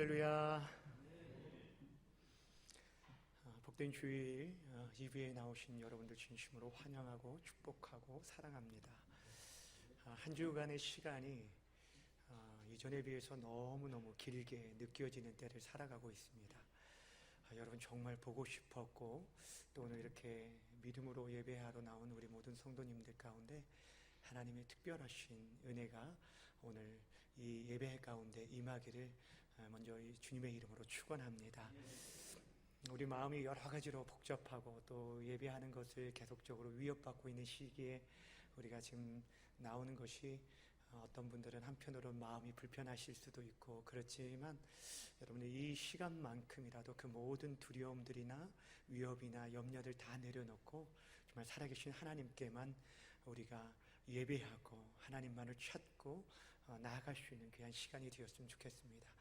할렐루야. 복된 주일 예배에 나오신 여러분들 진심으로 환영하고 축복하고 사랑합니다. 한 주간의 시간이 이전에 비해서 너무너무 길게 느껴지는 때를 살아가고 있습니다. 여러분 정말 보고 싶었고 또 오늘 이렇게 믿음으로 예배하러 나온 우리 모든 성도님들 가운데 하나님의 특별하신 은혜가 오늘 이 예배 가운데 임하기를 먼저 이 주님의 이름으로 축원합니다. 우리 마음이 여러 가지로 복잡하고 또 예배하는 것을 계속적으로 위협받고 있는 시기에 우리가 지금 나오는 것이 어떤 분들은 한편으로는 마음이 불편하실 수도 있고 그렇지만 여러분들 이 시간만큼이라도 그 모든 두려움들이나 위협이나 염려들 다 내려놓고 정말 살아계신 하나님께만 우리가 예배하고 하나님만을 찾고 나아갈 수 있는 귀한 시간이 되었으면 좋겠습니다.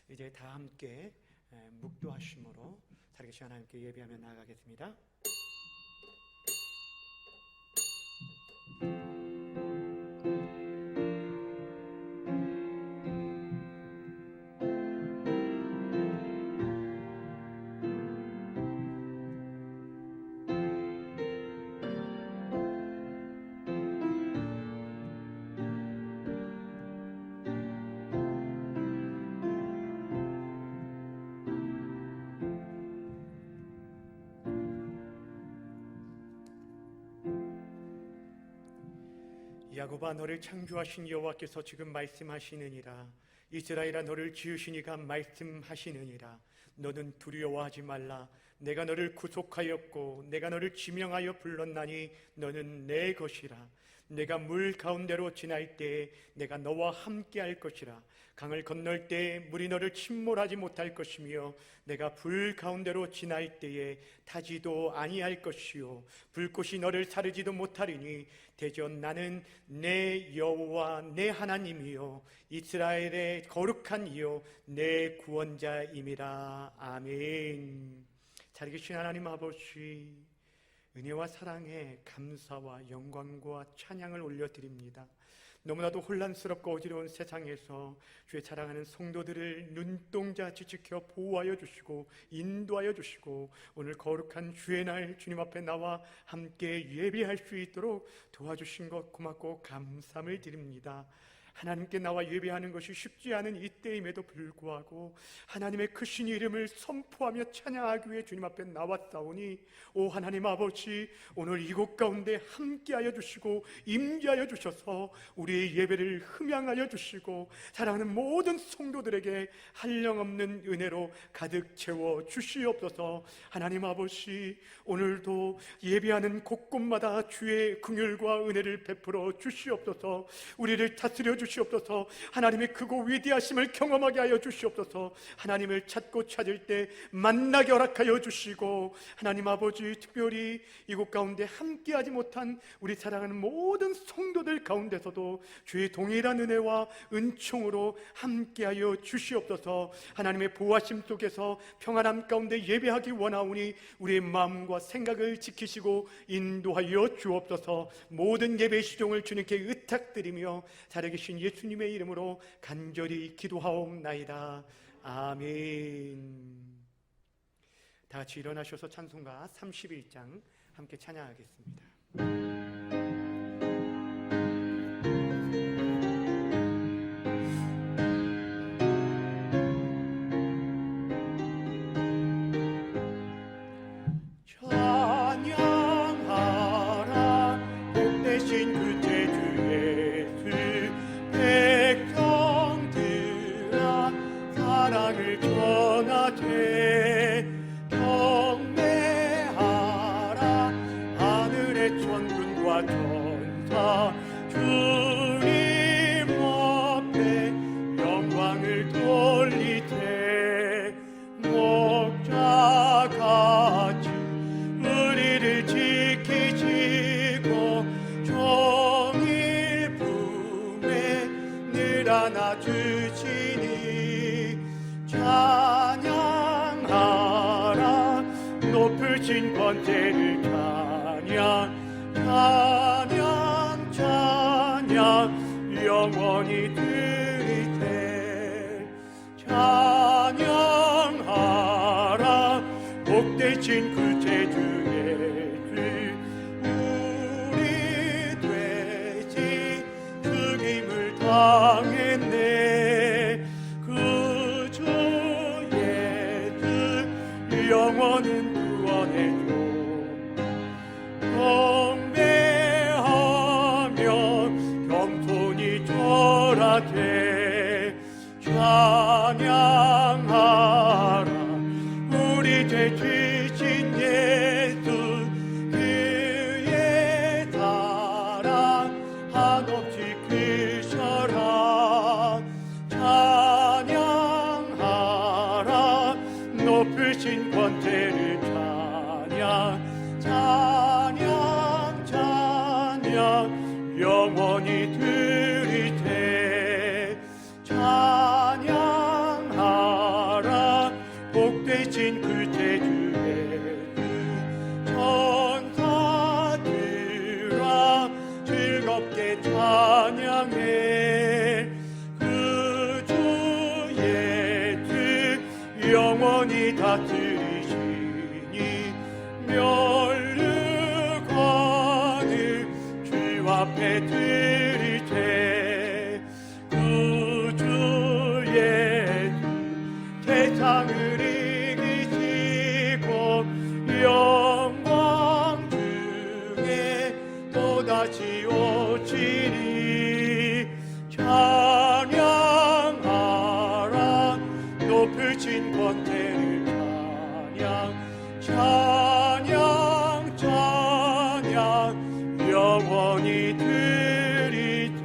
이제 다 함께 묵도하심으로 살아계신 하나님께 예배하며 나아가겠습니다. 야곱아, 너를 창조하신 여호와께서 지금 말씀하시느니라. 이스라엘아, 너를 지으시니가 말씀하시느니라. 너는 두려워하지 말라. 내가 너를 구속하였고 내가 너를 지명하여 불렀나니 너는 내 것이라. 내가 물 가운데로 지날 때에 내가 너와 함께 할 것이라. 강을 건널 때에 물이 너를 침몰하지 못할 것이며 내가 불 가운데로 지날 때에 타지도 아니할 것이요 불꽃이 너를 사르지도 못하리니 대전 나는 내 여호와 내 하나님이요 이스라엘의 거룩한 이요 내 구원자임이라. 아멘. 살아계신 하나님 아버지, 은혜와 사랑에 감사와 영광과 찬양을 올려드립니다. 너무나도 혼란스럽고 어지러운 세상에서 주의 사랑하는 성도들을 눈동자같이 지켜 보호하여 주시고 인도하여 주시고 오늘 거룩한 주의 날 주님 앞에 나와 함께 예배할 수 있도록 도와주신 것 고맙고 감사함을 드립니다. 하나님께 나와 예배하는 것이 쉽지 않은 이때임에도 불구하고 하나님의 크신 이름을 선포하며 찬양하기 위해 주님 앞에 나왔사오니 오 하나님 아버지, 오늘 이곳 가운데 함께하여 주시고 임재하여 주셔서 우리의 예배를 흠양하여 주시고 사랑하는 모든 성도들에게 한량없는 은혜로 가득 채워 주시옵소서. 하나님 아버지, 오늘도 예배하는 곳곳마다 주의 긍휼과 은혜를 베풀어 주시옵소서. 우리를 다스려 주시옵소서. 하나님의 크고 위대하심을 경험하게 하여 주시옵소서. 하나님을 찾고 찾을 때 만나게 허락하여 주시고 하나님 아버지, 특별히 이곳 가운데 함께하지 못한 우리 사랑하는 모든 성도들 가운데서도 주의 동일한 은혜와 은총으로 함께하여 주시옵소서. 하나님의 보호하심 속에서 평안함 가운데 예배하기 원하오니 우리의 마음과 생각을 지키시고 인도하여 주옵소서. 모든 예배 시종을 주님께 의탁드리며 살아계신 예수님의 이름으로 간절히 기도하옵나이다. 아멘. 다 같이 일어나셔서 찬송가 31장 함께 찬양하겠습니다. 찬양하라 복되신 구세주 예수, 백성들아 사랑을 전하되 경배하라 하늘의 천군과 천사 주님 앞에 영광을 돌리되 목자같이 우리를 지키시고 종일 품에 늘 안아주시니 찬양하라 높으신 권세를 찬양 찬양 찬양 영원히 드리세. 찬양 높으신 그 제주의 주 우리 되지 죽임을 당했네. 그 주의 주 영원은 구원해줘. 경배하며 겸손히 절하되 찬양하라 우리 죄 지신 예수. 그의 사랑 한없이 크셔라. 찬양하라 높으신 권세를 찬양 찬양 찬양 영원히 드리세. 찬양하라 복되신 그 제주의 천사들아 즐겁게 찬양해. 그 주의 주 영원히 다스리시니 멸류관을 주 앞에 드리세. 그 주의 주 세상을 이기시고 영광 중에 또다시 오시리. 찬양하라 높으신 권세를 찬양 찬양 찬양 영원히 드리세.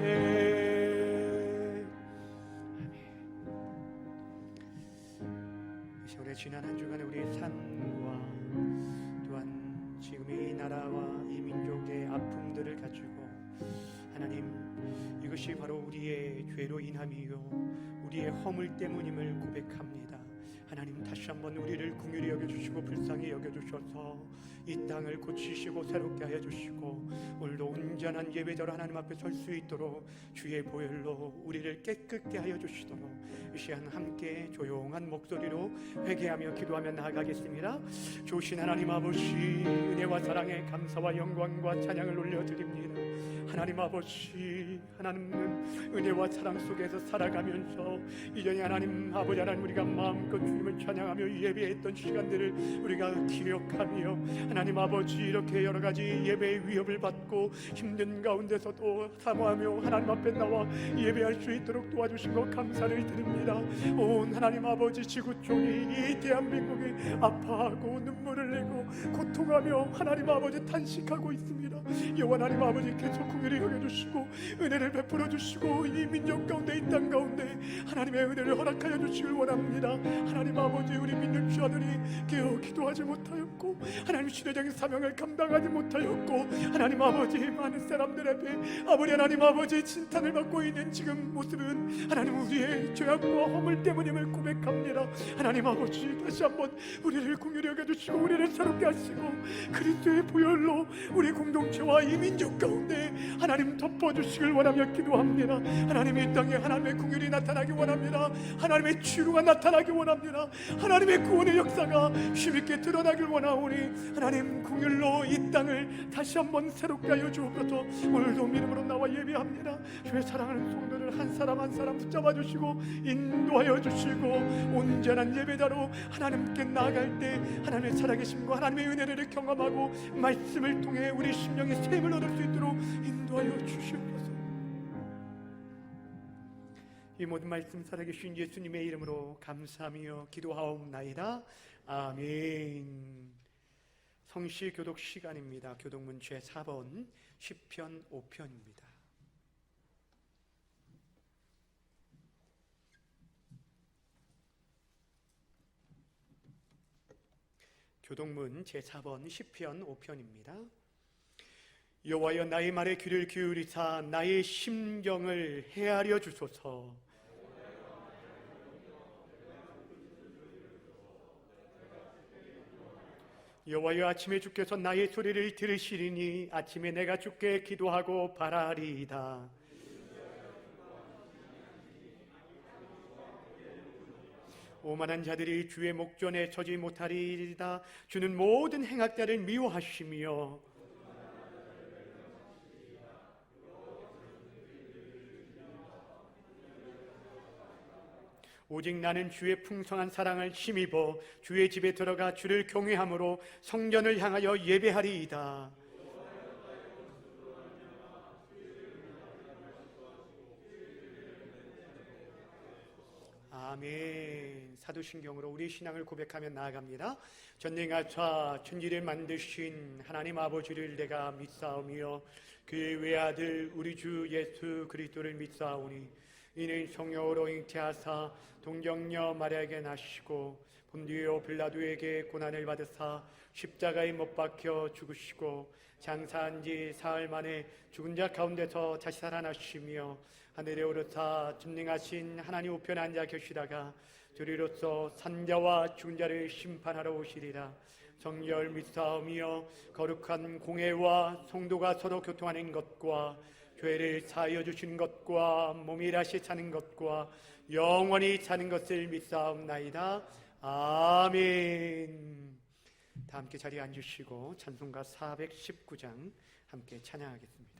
이 세월의 지난 한 주간의 우리의 삶과 또한 지금의 이 나라와 이 민족의 아픔들을 가지고 하나님, 이것이 바로 우리의 죄로 인함이요 우리의 허물 때문임을 고백합니다. 하나님, 다시 한번 우리를 긍휼히 여겨주시고 불쌍히 여겨주셔서 이 땅을 고치시고 새롭게 하여 주시고 오늘도 온전한 예배자로 하나님 앞에 설 수 있도록 주의 보혈로 우리를 깨끗게 하여 주시도록 이 시간 함께 조용한 목소리로 회개하며 기도하며 나아가겠습니다. 좋으신 하나님 아버지, 은혜와 사랑에 감사와 영광과 찬양을 올려드립니다. 하나님 아버지, 하나님은 은혜와 사랑 속에서 살아가면서 이전에 하나님 아버지, 하나님 우리가 마음껏 주님을 찬양하며 예배했던 시간들을 우리가 기억하며 하나님 아버지, 이렇게 여러 가지 예배의 위협을 받고 힘든 가운데서도 사모하며 하나님 앞에 나와 예배할 수 있도록 도와주신 것 감사를 드립니다. 온 하나님 아버지, 지구촌이 이 대한민국이 아파하고 눈물을 내고 고통하며 하나님 아버지 탄식하고 있습니다. 여호와 하나님 아버지, 계속 긍휼히 여겨주시고 은혜를 베풀어 주시고 이 민족 가운데, 이 땅 가운데 하나님의 은혜를 허락하여 주시길 원합니다. 하나님 아버지, 우리 믿는 자들이 깨어 기도하지 못하였고 하나님 시대적인 사명을 감당하지 못하였고 하나님 아버지, 많은 사람들 앞에 아버지 하나님 아버지 진탄을 받고 있는 지금 모습은 하나님 우리의 죄악과 허물 때문임을 고백합니다. 하나님 아버지, 다시 한번 우리를 긍휼히 여겨주시고 우리를 새롭게 하시고 그리스도의 보혈로 우리 공동체와 이 민족 가운데 하나님 덮어주시길 원하며 기도합니다. 하나님, 이 땅에 하나님의 긍휼이 나타나기 원합니다. 하나님의 치유가 나타나기 원합니다. 하나님의 구원의 역사가 힘있게 드러나길 원하오니 하나님 긍휼로 이 땅을 다시 한번 새롭게 하여 주옵소서. 오늘도 믿음으로 나와 예배합니다. 주의 사랑하는 성도를 한 사람 한 사람 붙잡아 주시고 인도하여 주시고 온전한 예배자로 하나님께 나아갈 때 하나님의 살아계심과 하나님의 은혜를 경험하고 말씀을 통해 우리 심령의 샘을 얻을 수 있도록 인도하여 주시옵소서. 이 모든 말씀 살아계신 예수님의 이름으로 감사하며 기도하옵나이다. 아멘. 성시 교독 시간입니다. 교독문 제4번 시편 5편입니다. 교독문 제4번 시편 5편입니다. 여호와여, 나의 말에 귀를 기울이사 나의 심경을 헤아려 주소서. 여호와여, 아침에 주께서 나의 소리를 들으시리니 아침에 내가 주께 기도하고 바라리이다. 오만한 자들이 주의 목전에 서지 못하리이다. 주는 모든 행악자를 미워하시며 오직 나는 주의 풍성한 사랑을 힘입어 주의 집에 들어가 주를 경외함으로 성전을 향하여 예배하리이다. 아멘. 사도신경으로 우리 신앙을 고백하며 나아갑니다. 전능하사 천지를 만드신 하나님 아버지를 내가 믿사오며 그의 외아들 우리 주 예수 그리스도를 믿사오니 이는 성령으로 잉태하사 동정녀 마리아에게 나시고 본디오 빌라도에게 고난을 받으사 십자가에 못 박혀 죽으시고 장사한 지 사흘 만에 죽은 자 가운데서 다시 살아나시며 하늘에 오르사 전능하신 하나님 우편에 앉아 계시다가 저리로서 산자와 죽은 자를 심판하러 오시리라. 성결 믿사오며 거룩한 공회와 성도가 서로 교통하는 것과 죄를 사하여 주시는 것과 몸이 다시 사는 것과 영원히 사는 것을 믿사옵나이다. 아멘. 다 함께 자리에 앉으시고 찬송가 419장 함께 찬양하겠습니다.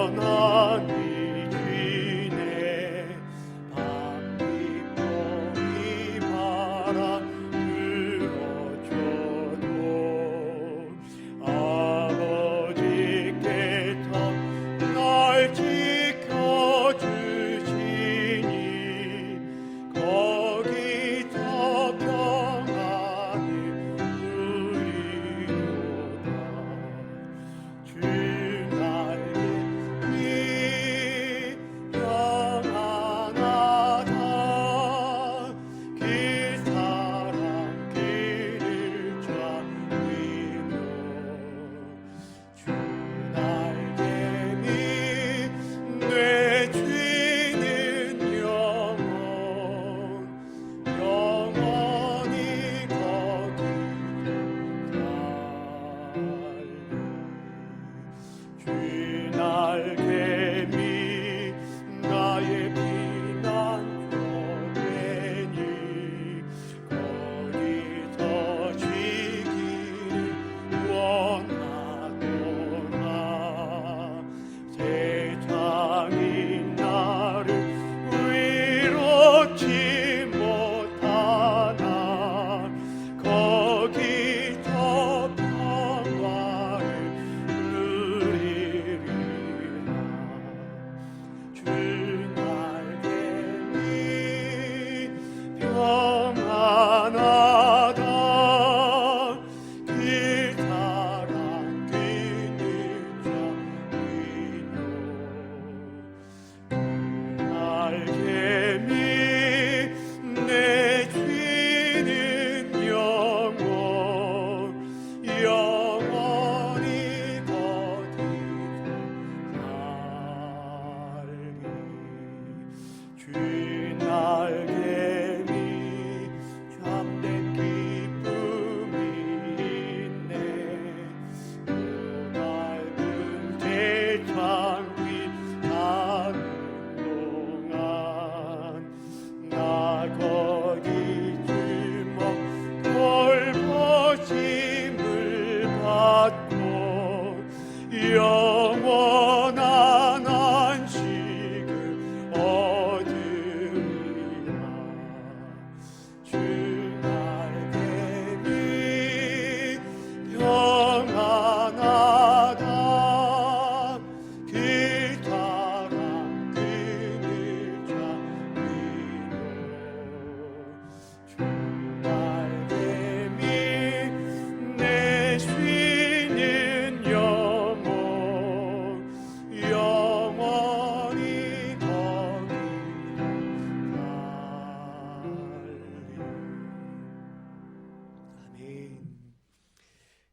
편안히 지내 밤비보이 바람 불어줘도 아버지께서 날 지켜주시니 거기서 평안히 누리로다.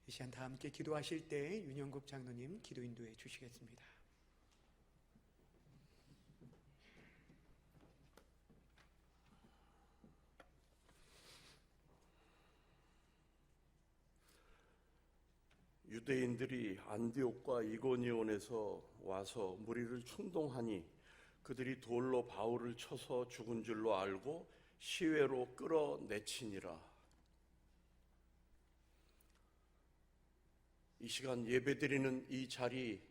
이 시간 다 함께 기도하실 때 윤영국 장로님 기도 인도해 주시겠습니다. 유대인들이 안디옥과 이고니온에서 와서 무리를 충동하니 그들이 돌로 바울을 쳐서 죽은 줄로 알고 시외로 끌어내치니라. 이 시간 예배드리는 이 자리,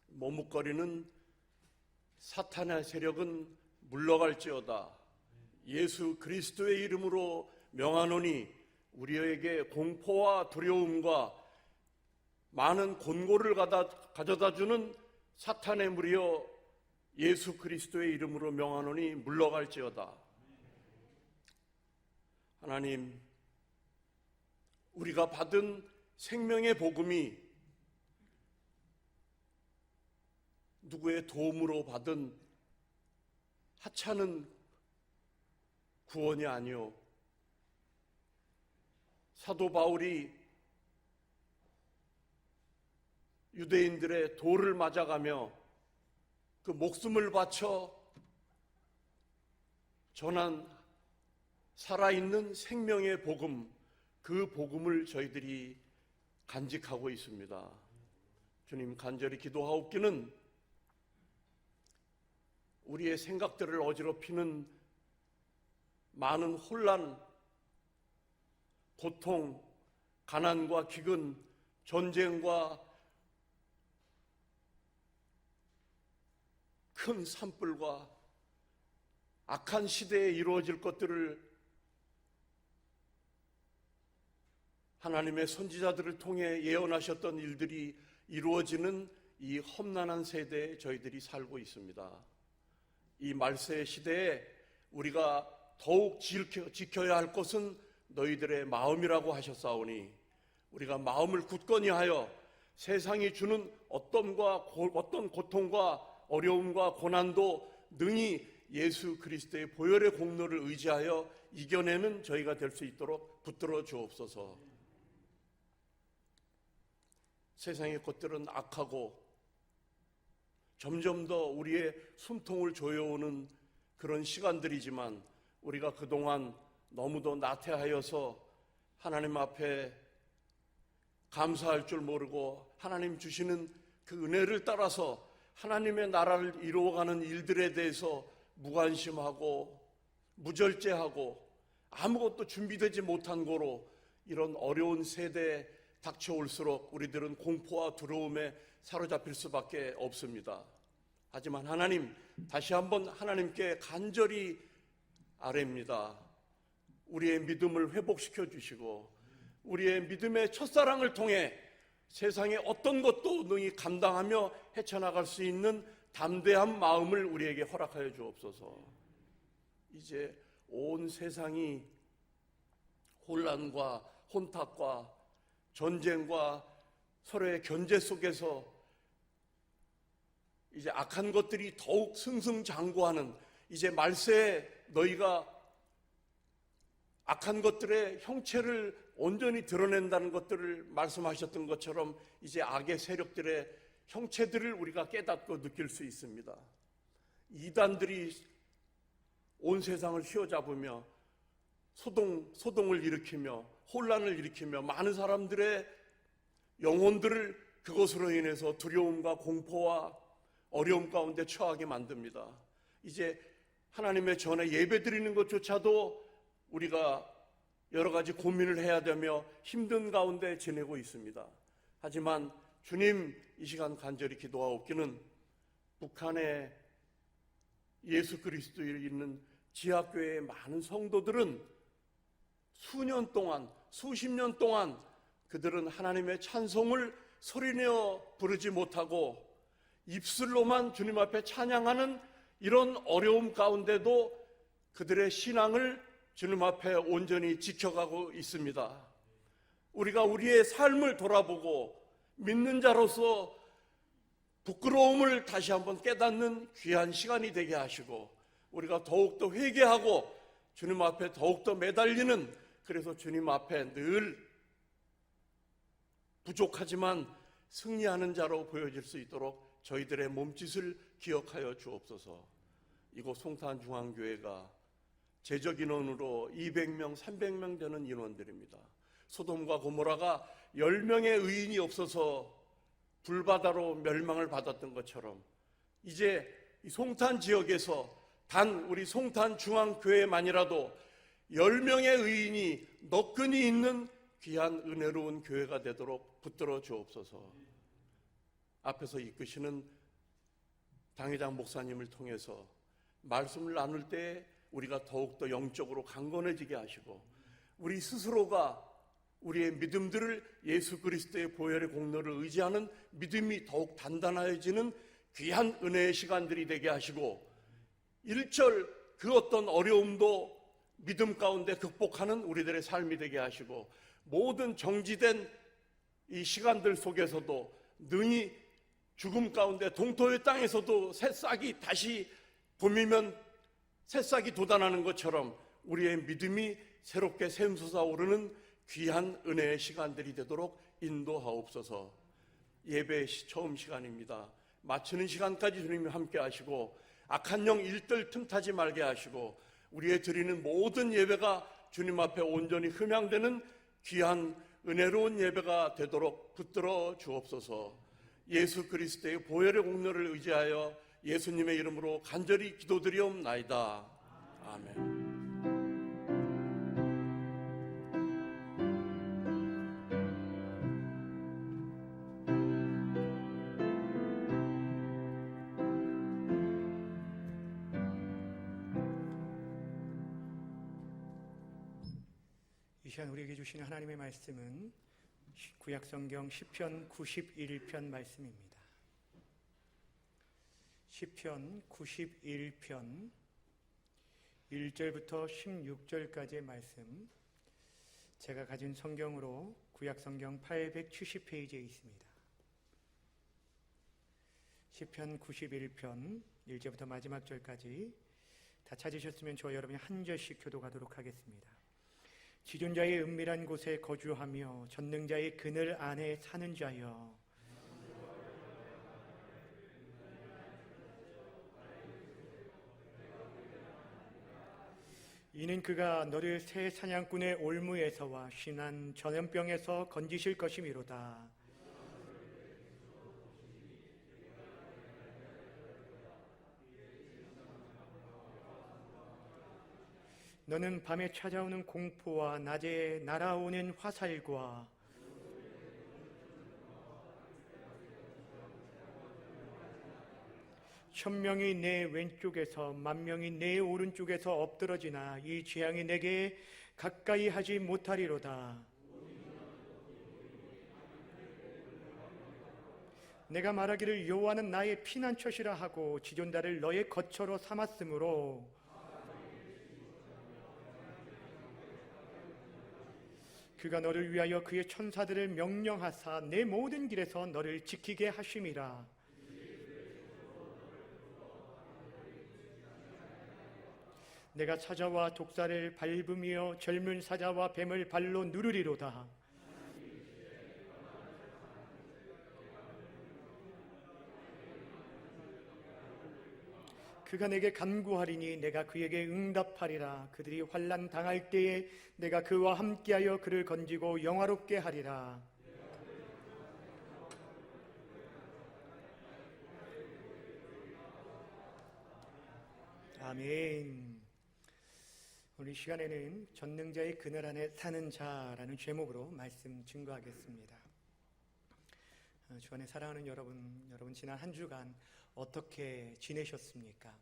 머뭇거리는 사탄의 세력은 물러갈지어다. 예수 그리스도의 이름으로 명하노니 우리에게 공포와 두려움과 많은 곤고를 가져다 주는 사탄의 무리여 예수 그리스도의 이름으로 명하노니 물러갈지어다. 하나님, 우리가 받은 생명의 복음이 누구의 도움으로 받은 하찮은 구원이 아니오. 사도 바울이 유대인들의 돌을 맞아가며 그 목숨을 바쳐 전한 살아있는 생명의 복음, 그 복음을 저희들이 간직하고 있습니다. 주님, 간절히 기도하옵기는 우리의 생각들을 어지럽히는 많은 혼란, 고통, 가난과 기근, 전쟁과 큰 산불과 악한 시대에 이루어질 것들을 하나님의 선지자들을 통해 예언하셨던 일들이 이루어지는 이 험난한 세대에 저희들이 살고 있습니다. 이 말세의 시대에 우리가 더욱 지켜야 할 것은 너희들의 마음이라고 하셨사오니 우리가 마음을 굳건히 하여 세상이 주는 어떤 고통과 어려움과 고난도 능히 예수 그리스도의 보혈의 공로를 의지하여 이겨내는 저희가 될 수 있도록 붙들어 주옵소서. 세상의 것들은 악하고 점점 더 우리의 숨통을 조여오는 그런 시간들이지만 우리가 그동안 너무도 나태하여서 하나님 앞에 감사할 줄 모르고 하나님 주시는 그 은혜를 따라서 하나님의 나라를 이루어가는 일들에 대해서 무관심하고 무절제하고 아무것도 준비되지 못한 거로 이런 어려운 세대에 닥쳐올수록 우리들은 공포와 두려움에 사로잡힐 수밖에 없습니다. 하지만 하나님, 다시 한번 하나님께 간절히 아뢰입니다. 우리의 믿음을 회복시켜 주시고 우리의 믿음의 첫사랑을 통해 세상의 어떤 것도 능히 감당하며 헤쳐나갈 수 있는 담대한 마음을 우리에게 허락하여 주옵소서. 이제 온 세상이 혼란과 혼탁과 전쟁과 서로의 견제 속에서 이제 악한 것들이 더욱 승승장구하는, 이제 말세에 너희가 악한 것들의 형체를 온전히 드러낸다는 것들을 말씀하셨던 것처럼 이제 악의 세력들의 형체들을 우리가 깨닫고 느낄 수 있습니다. 이단들이 온 세상을 휘어잡으며 소동을 일으키며 혼란을 일으키며 많은 사람들의 영혼들을 그것으로 인해서 두려움과 공포와 어려움 가운데 처하게 만듭니다. 이제 하나님의 전에 예배드리는 것조차도 우리가 여러 가지 고민을 해야 되며 힘든 가운데 지내고 있습니다. 하지만 주님, 이 시간 간절히 기도하옵기는 북한에 예수 그리스도에 있는 지하교회의 많은 성도들은 수년 동안, 수십 년 동안 그들은 하나님의 찬송을 소리내어 부르지 못하고 입술로만 주님 앞에 찬양하는 이런 어려움 가운데도 그들의 신앙을 주님 앞에 온전히 지켜가고 있습니다. 우리가 우리의 삶을 돌아보고 믿는 자로서 부끄러움을 다시 한번 깨닫는 귀한 시간이 되게 하시고 우리가 더욱더 회개하고 주님 앞에 더욱더 매달리는, 그래서 주님 앞에 늘 부족하지만 승리하는 자로 보여질 수 있도록 저희들의 몸짓을 기억하여 주옵소서. 이곳 송탄중앙교회가 제적 인원으로 200명, 300명 되는 인원들입니다. 소돔과 고모라가 10명의 의인이 없어서 불바다로 멸망을 받았던 것처럼 이제 이 송탄 지역에서 단 우리 송탄 중앙교회만이라도 10명의 의인이 너끈히 있는 귀한 은혜로운 교회가 되도록 붙들어 주옵소서. 앞에서 이끄시는 당회장 목사님을 통해서 말씀을 나눌 때 우리가 더욱더 영적으로 강건해지게 하시고 우리 스스로가 우리의 믿음들을 예수 그리스도의 보혈의 공로를 의지하는 믿음이 더욱 단단해지는 귀한 은혜의 시간들이 되게 하시고 일절 그 어떤 어려움도 믿음 가운데 극복하는 우리들의 삶이 되게 하시고 모든 정지된 이 시간들 속에서도 능히 죽음 가운데 동토의 땅에서도 새싹이 다시 봄이면 새싹이 돋아나는 것처럼 우리의 믿음이 새롭게 샘솟아오르는 귀한 은혜의 시간들이 되도록 인도하옵소서. 예배 처음 시간입니다. 마치는 시간까지 주님이 함께 하시고 악한 영 일들 틈타지 말게 하시고 우리의 드리는 모든 예배가 주님 앞에 온전히 흠양되는 귀한 은혜로운 예배가 되도록 붙들어 주옵소서. 예수 그리스도의 보혈의 공로를 의지하여 예수님의 이름으로 간절히 기도드리옵나이다. 아멘. 이 시간 우리에게 주시는 하나님의 말씀은 구약성경 시편 91편 말씀입니다. 시편 91편 1절부터 16절까지의 말씀, 제가 가진 성경으로 구약성경 870페이지에 있습니다. 시편 91편 1절부터 마지막 절까지 다 찾으셨으면 저와 여러분이 한 절씩 교독하도록 하겠습니다. 지존자의 은밀한 곳에 거주하며 전능자의 그늘 안에 사는 자여, 이는 그가 너를 새 사냥꾼의 올무에서와 신한 전염병에서 건지실 것이미로다. 너는 밤에 찾아오는 공포와 낮에 날아오는 화살과 천명이 내 왼쪽에서 만명이 내 오른쪽에서 엎드러지나 이 재앙이 내게 가까이 하지 못하리로다. 내가 말하기를 여호와는 나의 피난처시라 하고 지존자를 너의 거처로 삼았으므로 그가 너를 위하여 그의 천사들을 명령하사 내 모든 길에서 너를 지키게 하심이라. 내가 사자와 독사를 밟으며 젊은 사자와 뱀을 발로 누르리로다. 그가 내게 간구하리니 내가 그에게 응답하리라. 그들이 환난 당할 때에 내가 그와 함께하여 그를 건지고 영화롭게 하리라. 아멘. 오늘 시간에는 전능자의 그늘 안에 사는 자라는 제목으로 말씀 증거하겠습니다. 주안에 사랑하는 여러분 지난 한 주간 어떻게 지내셨습니까?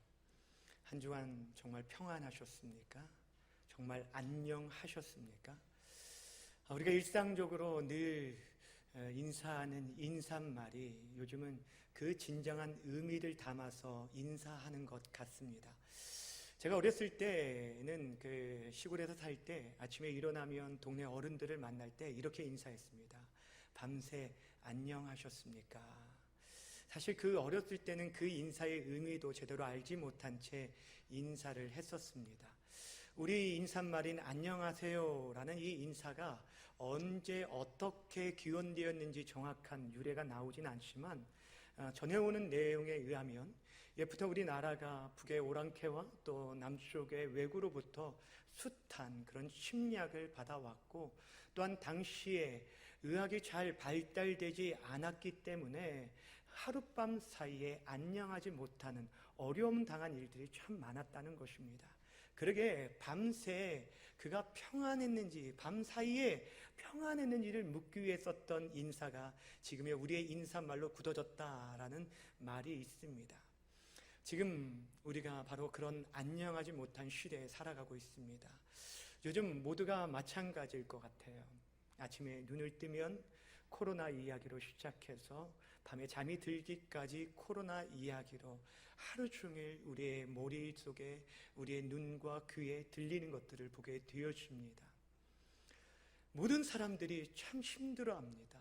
한 주간 정말 평안하셨습니까? 정말 안녕하셨습니까? 우리가 일상적으로 늘 인사하는 인사말이 요즘은 그 진정한 의미를 담아서 인사하는 것 같습니다. 제가 어렸을 때는 그 시골에서 살 때 아침에 일어나면 동네 어른들을 만날 때 이렇게 인사했습니다. 밤새 안녕하셨습니까? 사실 그 어렸을 때는 그 인사의 의미도 제대로 알지 못한 채 인사를 했었습니다. 우리 인사말인 안녕하세요라는 이 인사가 언제 어떻게 기원되었는지 정확한 유래가 나오진 않지만 전해오는 내용에 의하면 예부터 우리나라가 북의 오랑캐와 또 남쪽의 왜구로부터 숱한 그런 침략을 받아왔고, 또한 당시에 의학이 잘 발달되지 않았기 때문에 하룻밤 사이에 안녕하지 못하는 어려움 당한 일들이 참 많았다는 것입니다. 그러게 밤새 그가 평안했는지, 밤 사이에 평안했는지를 묻기 위해 썼던 인사가 지금의 우리의 인사말로 굳어졌다라는 말이 있습니다. 지금 우리가 바로 그런 안녕하지 못한 시대에 살아가고 있습니다. 요즘 모두가 마찬가지일 것 같아요. 아침에 눈을 뜨면 코로나 이야기로 시작해서 밤에 잠이 들기까지 코로나 이야기로 하루 종일 우리의 머릿속에, 우리의 눈과 귀에 들리는 것들을 보게 되어집니다. 모든 사람들이 참 힘들어합니다.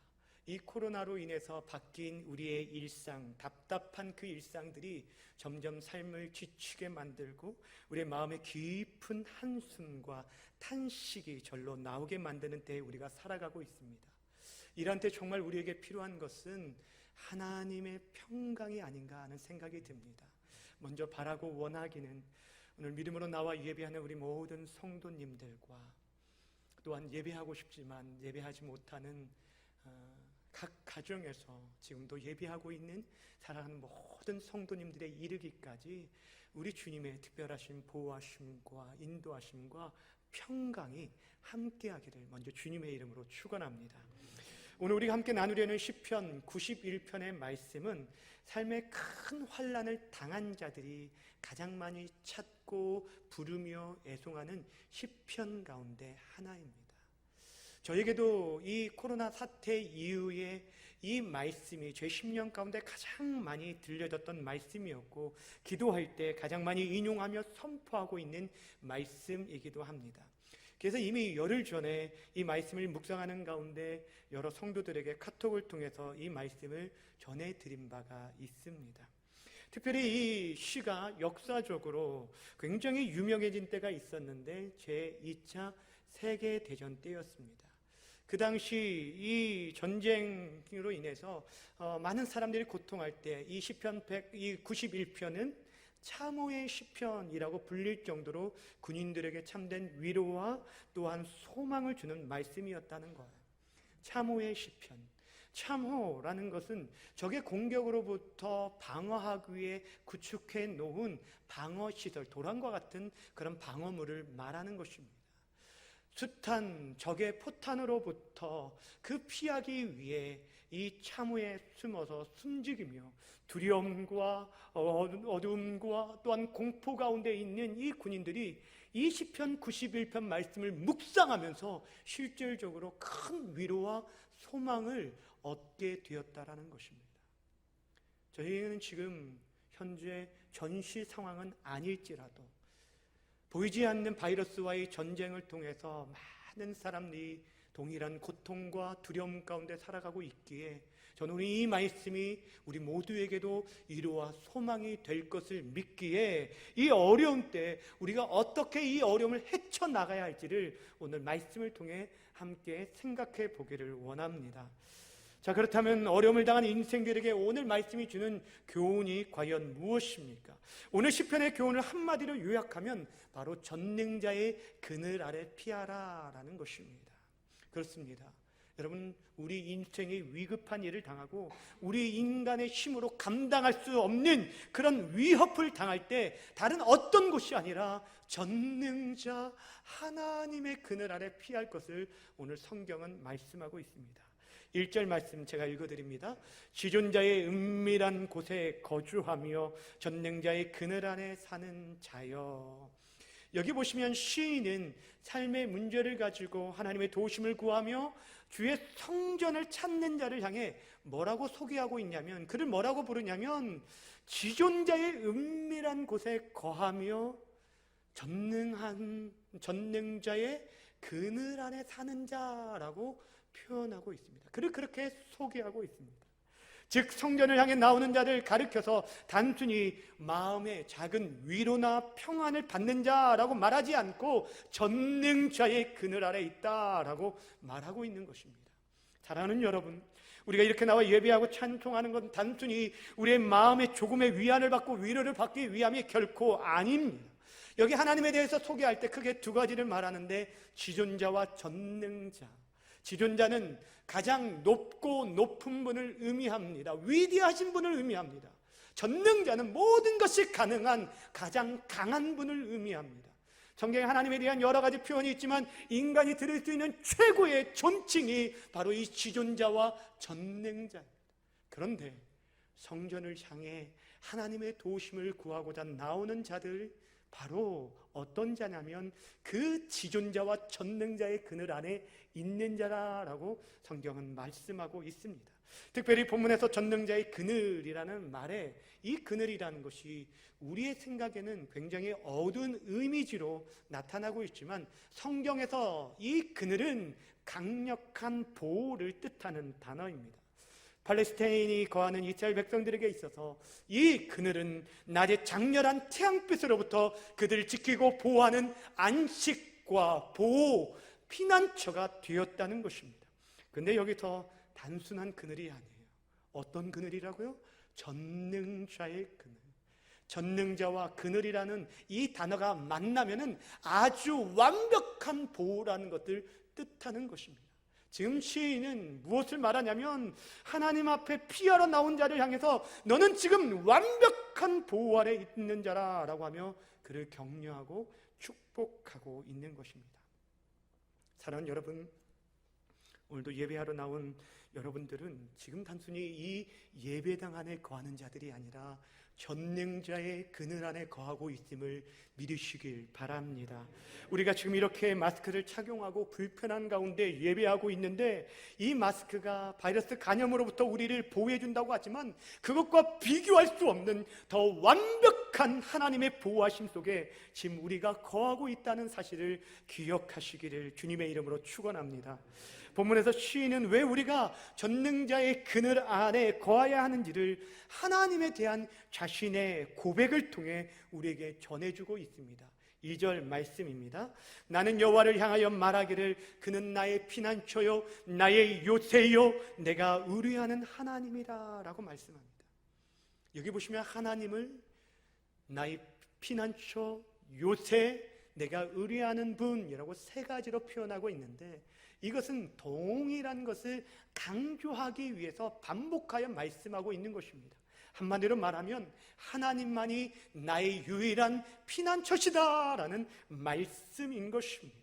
이 코로나로 인해서 바뀐 우리의 일상, 답답한 그 일상들이 점점 삶을 지치게 만들고 우리의 마음에 깊은 한숨과 탄식이 절로 나오게 만드는 때에 우리가 살아가고 있습니다. 이런 때 정말 우리에게 필요한 것은 하나님의 평강이 아닌가 하는 생각이 듭니다. 먼저 바라고 원하기는 오늘 믿음으로 나와 예배하는 우리 모든 성도님들과, 또한 예배하고 싶지만 예배하지 못하는 각 가정에서 지금도 예배하고 있는 사랑하는 모든 성도님들의 이르기까지 우리 주님의 특별하신 보호하심과 인도하심과 평강이 함께하기를 먼저 주님의 이름으로 축원합니다. 오늘 우리가 함께 나누려는 시편 91편의 말씀은 삶의 큰 환난을 당한 자들이 가장 많이 찾고 부르며 애송하는 시편 가운데 하나입니다. 저에게도 이 코로나 사태 이후에 이 말씀이 제 10년 가운데 가장 많이 들려졌던 말씀이었고, 기도할 때 가장 많이 인용하며 선포하고 있는 말씀이기도 합니다. 그래서 이미 열흘 전에 이 말씀을 묵상하는 가운데 여러 성도들에게 카톡을 통해서 이 말씀을 전해드린 바가 있습니다. 특별히 이 시가 역사적으로 굉장히 유명해진 때가 있었는데 제2차 세계대전 때였습니다. 그 당시 이 전쟁으로 인해서 많은 사람들이 고통할 때 이 시편 91편은 참호의 시편이라고 불릴 정도로 군인들에게 참된 위로와 또한 소망을 주는 말씀이었다는 거예요. 참호의 시편. 참호라는 것은 적의 공격으로부터 방어하기 위해 구축해 놓은 방어시설, 도란과 같은 그런 방어물을 말하는 것입니다. 숱한 적의 포탄으로부터 그 피하기 위해 이 참호에 숨어서 숨죽이며 두려움과 어두움과 또한 공포 가운데 있는 이 군인들이 이 시편 91편 말씀을 묵상하면서 실질적으로 큰 위로와 소망을 얻게 되었다라는 것입니다. 저희는 지금 현재 전시 상황은 아닐지라도 보이지 않는 바이러스와의 전쟁을 통해서 많은 사람들이 동일한 고통과 두려움 가운데 살아가고 있기에 저는 이 말씀이 우리 모두에게도 위로와 소망이 될 것을 믿기에 이 어려운 때 우리가 어떻게 이 어려움을 헤쳐나가야 할지를 오늘 말씀을 통해 함께 생각해 보기를 원합니다. 자, 그렇다면 어려움을 당한 인생들에게 오늘 말씀이 주는 교훈이 과연 무엇입니까? 오늘 시편의 교훈을 한마디로 요약하면 바로 전능자의 그늘 아래 피하라라는 것입니다. 그렇습니다. 여러분, 우리 인생의 위급한 일을 당하고 우리 인간의 힘으로 감당할 수 없는 그런 위협을 당할 때 다른 어떤 곳이 아니라 전능자 하나님의 그늘 아래 피할 것을 오늘 성경은 말씀하고 있습니다. 1절 말씀 제가 읽어드립니다. 지존자의 은밀한 곳에 거주하며 전능자의 그늘 안에 사는 자여. 여기 보시면 시인은 삶의 문제를 가지고 하나님의 도우심을 구하며 주의 성전을 찾는 자를 향해 뭐라고 소개하고 있냐면, 그를 뭐라고 부르냐면 지존자의 은밀한 곳에 거하며 전능자의 그늘 안에 사는 자라고 표현하고 있습니다. 그를 그렇게 소개하고 있습니다. 즉 성전을 향해 나오는 자를 가리켜서 단순히 마음의 작은 위로나 평안을 받는 자라고 말하지 않고 전능자의 그늘 아래 있다라고 말하고 있는 것입니다. 사랑하는 여러분, 우리가 이렇게 나와 예배하고 찬송하는 건 단순히 우리의 마음에 조금의 위안을 받고 위로를 받기 위함이 결코 아닙니다. 여기 하나님에 대해서 소개할 때 크게 두 가지를 말하는데, 지존자와 전능자. 지존자는 가장 높고 높은 분을 의미합니다. 위대하신 분을 의미합니다. 전능자는 모든 것이 가능한 가장 강한 분을 의미합니다. 성경에 하나님에 대한 여러 가지 표현이 있지만 인간이 들을 수 있는 최고의 존칭이 바로 이 지존자와 전능자입니다. 그런데 성전을 향해 하나님의 도우심을 구하고자 나오는 자들, 바로 어떤 자냐면 그 지존자와 전능자의 그늘 안에 있는 자라고 성경은 말씀하고 있습니다. 특별히 본문에서 전능자의 그늘이라는 말에 이 그늘이라는 것이 우리의 생각에는 굉장히 어두운 이미지로 나타나고 있지만, 성경에서 이 그늘은 강력한 보호를 뜻하는 단어입니다. 팔레스타인이 거하는 이스라엘 백성들에게 있어서 이 그늘은 낮의 장렬한 태양빛으로부터 그들을 지키고 보호하는 안식과 보호, 피난처가 되었다는 것입니다. 그런데 여기서 단순한 그늘이 아니에요. 어떤 그늘이라고요? 전능자의 그늘. 전능자와 그늘이라는 이 단어가 만나면은 아주 완벽한 보호라는 것을 뜻하는 것입니다. 지금 시인은 무엇을 말하냐면, 하나님 앞에 피하러 나온 자를 향해서 너는 지금 완벽한 보호 아래 있는 자라라고 하며 그를 격려하고 축복하고 있는 것입니다. 사랑하는 여러분, 오늘도 예배하러 나온 여러분들은 지금 단순히 이 예배당 안에 거하는 자들이 아니라 전능자의 그늘 안에 거하고 있음을 믿으시길 바랍니다. 우리가 지금 이렇게 마스크를 착용하고 불편한 가운데 예배하고 있는데, 이 마스크가 바이러스 감염으로부터 우리를 보호해 준다고 하지만 그것과 비교할 수 없는 더 완벽한 하나님의 보호하심 속에 지금 우리가 거하고 있다는 사실을 기억하시기를 주님의 이름으로 축원합니다. 본문에서 시인은 왜 우리가 전능자의 그늘 안에 거해야 하는지를 하나님에 대한 자신의 고백을 통해 우리에게 전해주고 있습니다. 2절 말씀입니다. 나는 여호와를 향하여 말하기를 그는 나의 피난처요 나의 요새요 내가 의뢰하는 하나님이라 라고 말씀합니다. 여기 보시면 하나님을 나의 피난처, 요새, 내가 의뢰하는 분이라고 세 가지로 표현하고 있는데, 이것은 동일한 것을 강조하기 위해서 반복하여 말씀하고 있는 것입니다. 한마디로 말하면 하나님만이 나의 유일한 피난처시다라는 말씀인 것입니다.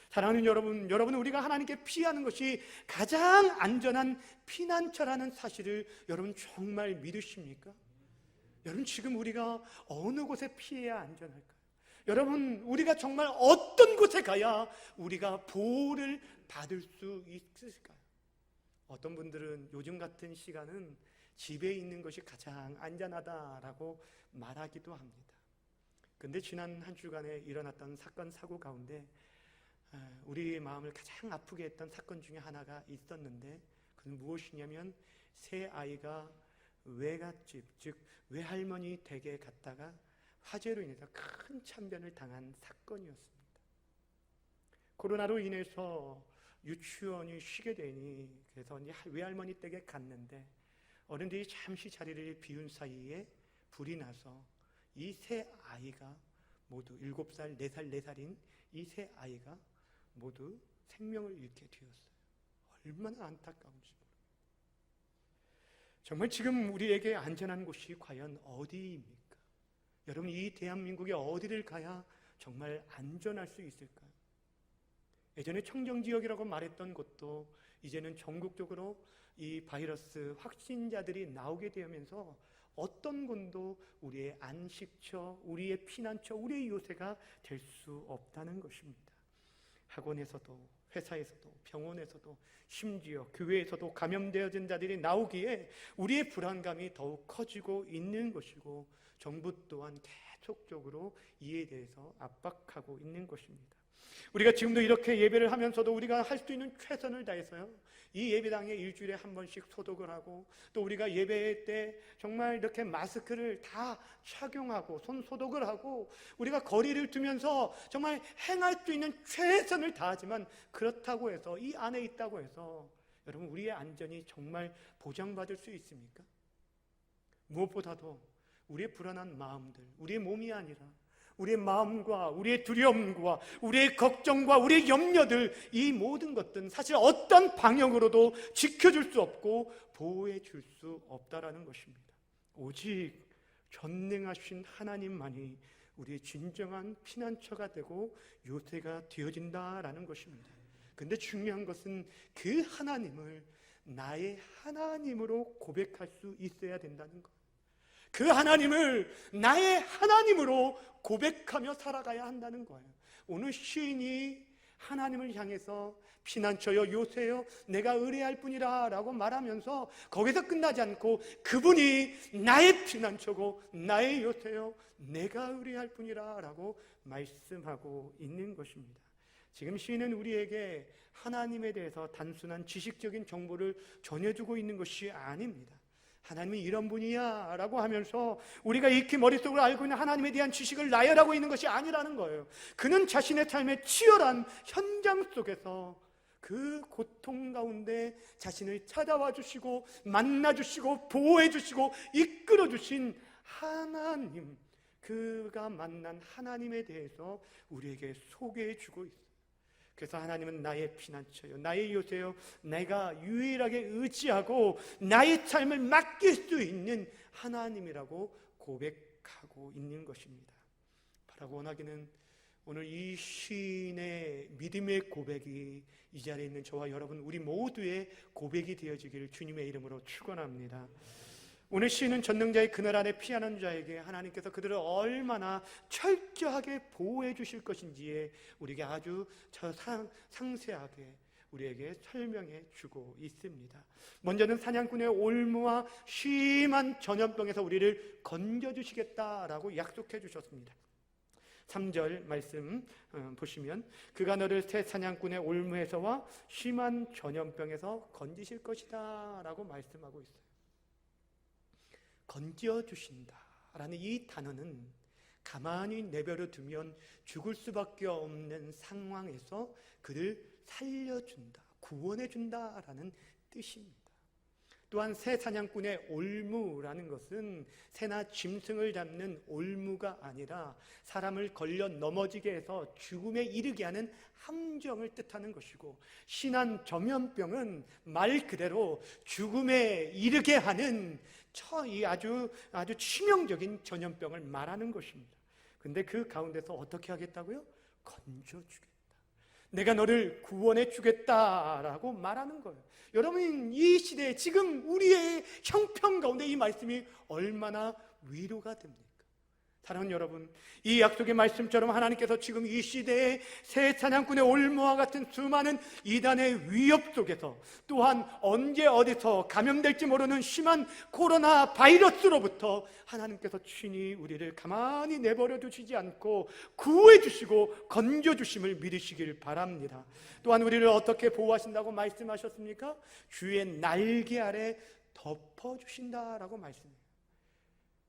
사랑하는 여러분, 우리가 하나님께 피하는 것이 가장 안전한 피난처라는 사실을 여러분 정말 믿으십니까? 여러분, 지금 우리가 어느 곳에 피해야 안전할까요? 여러분, 우리가 정말 어떤 곳에 가야 우리가 보호를 받을 수 있을까요? 어떤 분들은 요즘 같은 시간은 집에 있는 것이 가장 안전하다라고 말하기도 합니다. 그런데 지난 한 주간에 일어났던 사건 사고 가운데 우리의 마음을 가장 아프게 했던 사건 중에 하나가 있었는데, 그건 무엇이냐면 새 아이가 외갓집, 즉 외할머니 댁에 갔다가 화재로 인해서 큰 참변을 당한 사건이었습니다. 코로나로 인해서 유치원이 쉬게 되니 그래서 외할머니 댁에 갔는데, 어른들이 잠시 자리를 비운 사이에 불이 나서 이 세 아이가 모두 7살, 4살, 4살인 이 세 아이가 모두 생명을 잃게 되었어요. 얼마나 안타까운지 모릅니다. 정말 지금 우리에게 안전한 곳이 과연 어디입니까? 여러분, 이 대한민국의 어디를 가야 정말 안전할 수 있을까요? 예전에 청정지역이라고 말했던 곳도 이제는 전국적으로 이 바이러스 확진자들이 나오게 되면서 어떤 곳도 우리의 안식처, 우리의 피난처, 우리의 요새가 될 수 없다는 것입니다. 학원에서도, 회사에서도, 병원에서도, 심지어 교회에서도 감염되어진 자들이 나오기에 우리의 불안감이 더욱 커지고 있는 것이고, 정부 또한 계속적으로 이에 대해서 압박하고 있는 것입니다. 우리가 지금도 이렇게 예배를 하면서도 우리가 할 수 있는 최선을 다해서요, 이 예배당에 일주일에 한 번씩 소독을 하고, 또 우리가 예배 때 정말 이렇게 마스크를 다 착용하고 손 소독을 하고 우리가 거리를 두면서 정말 행할 수 있는 최선을 다하지만, 그렇다고 해서 이 안에 있다고 해서 여러분, 우리의 안전이 정말 보장받을 수 있습니까? 무엇보다도 우리의 불안한 마음들, 우리의 몸이 아니라 우리의 마음과 우리의 두려움과 우리의 걱정과 우리의 염려들, 이 모든 것들은 사실 어떤 방향으로도 지켜줄 수 없고 보호해 줄 수 없다라는 것입니다. 오직 전능하신 하나님만이 우리의 진정한 피난처가 되고 요새가 되어진다라는 것입니다. 근데 중요한 것은 그 하나님을 나의 하나님으로 고백할 수 있어야 된다는 것. 그 하나님을 나의 하나님으로 고백하며 살아가야 한다는 거예요. 오늘 시인이 하나님을 향해서 피난처여 요새여 내가 의뢰할 뿐이라 라고 말하면서 거기서 끝나지 않고 그분이 나의 피난처고 나의 요새여 내가 의뢰할 뿐이라 라고 말씀하고 있는 것입니다. 지금 시인은 우리에게 하나님에 대해서 단순한 지식적인 정보를 전해주고 있는 것이 아닙니다. 하나님이 이런 분이야 라고 하면서 우리가 익히 머릿속으로 알고 있는 하나님에 대한 지식을 나열하고 있는 것이 아니라는 거예요. 그는 자신의 삶의 치열한 현장 속에서 그 고통 가운데 자신을 찾아와 주시고 만나 주시고 보호해 주시고 이끌어 주신 하나님, 그가 만난 하나님에 대해서 우리에게 소개해 주고 있어요. 그래서 하나님은 나의 피난처요, 나의 요새요, 내가 유일하게 의지하고 나의 삶을 맡길 수 있는 하나님이라고 고백하고 있는 것입니다. 바라고 원하기는 오늘 이 시인의 믿음의 고백이 이 자리에 있는 저와 여러분 우리 모두의 고백이 되어지기를 주님의 이름으로 축원합니다. 오늘 시인은 전능자의 그늘 안에 피하는 자에게 하나님께서 그들을 얼마나 철저하게 보호해 주실 것인지에 우리에게 아주 상세하게 우리에게 설명해 주고 있습니다. 먼저는 사냥꾼의 올무와 심한 전염병에서 우리를 건져주시겠다라고 약속해 주셨습니다. 3절 말씀 보시면 그가 너를 새 사냥꾼의 올무에서와 심한 전염병에서 건지실 것이다 라고 말씀하고 있어요. 건져주신다라는 이 단어는 가만히 내버려 두면 죽을 수밖에 없는 상황에서 그를 살려준다, 구원해준다라는 뜻입니다. 또한 새 사냥꾼의 올무라는 것은 새나 짐승을 잡는 올무가 아니라 사람을 걸려 넘어지게 해서 죽음에 이르게 하는 함정을 뜻하는 것이고, 심한 전염병은 말 그대로 죽음에 이르게 하는 아주 치명적인 전염병을 말하는 것입니다. 근데 그 가운데서 어떻게 하겠다고요? 건져주겠다, 내가 너를 구원해 주겠다라고 말하는 거예요. 여러분, 이 시대에 지금 우리의 형편 가운데 이 말씀이 얼마나 위로가 됩니까? 사랑하는 여러분, 이 약속의 말씀처럼 하나님께서 지금 이 시대에 새 사냥꾼의 올무와 같은 수많은 이단의 위협 속에서, 또한 언제 어디서 감염될지 모르는 심한 코로나 바이러스로부터 하나님께서 친히 우리를 가만히 내버려 두시지 않고 구해 주시고 건져 주심을 믿으시길 바랍니다. 또한 우리를 어떻게 보호하신다고 말씀하셨습니까? 주의 날개 아래 덮어 주신다라고 말씀해요.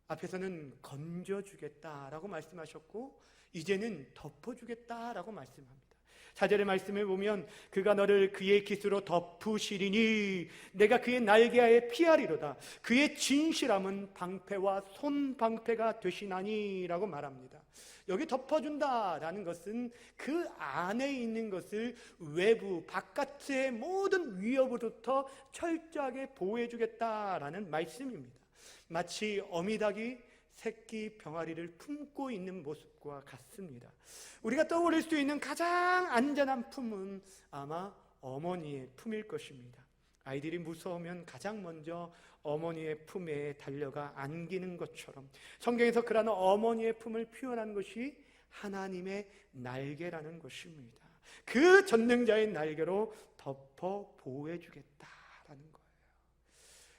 앞에서는 건져주겠다라고 말씀하셨고 이제는 덮어주겠다라고 말씀합니다. 4절의 말씀을 보면 그가 너를 그의 깃으로 덮으시리니 내가 그의 날개아에 피하리로다, 그의 진실함은 방패와 손방패가 되시나니 라고 말합니다. 여기 덮어준다라는 것은 그 안에 있는 것을 외부 바깥의 모든 위협으로부터 철저하게 보호해주겠다라는 말씀입니다. 마치 어미닭이 새끼 병아리를 품고 있는 모습과 같습니다. 우리가 떠올릴 수 있는 가장 안전한 품은 아마 어머니의 품일 것입니다. 아이들이 무서우면 가장 먼저 어머니의 품에 달려가 안기는 것처럼 성경에서 그러한 어머니의 품을 표현한 것이 하나님의 날개라는 것입니다. 그 전능자의 날개로 덮어 보호해 주겠다라는 거예요.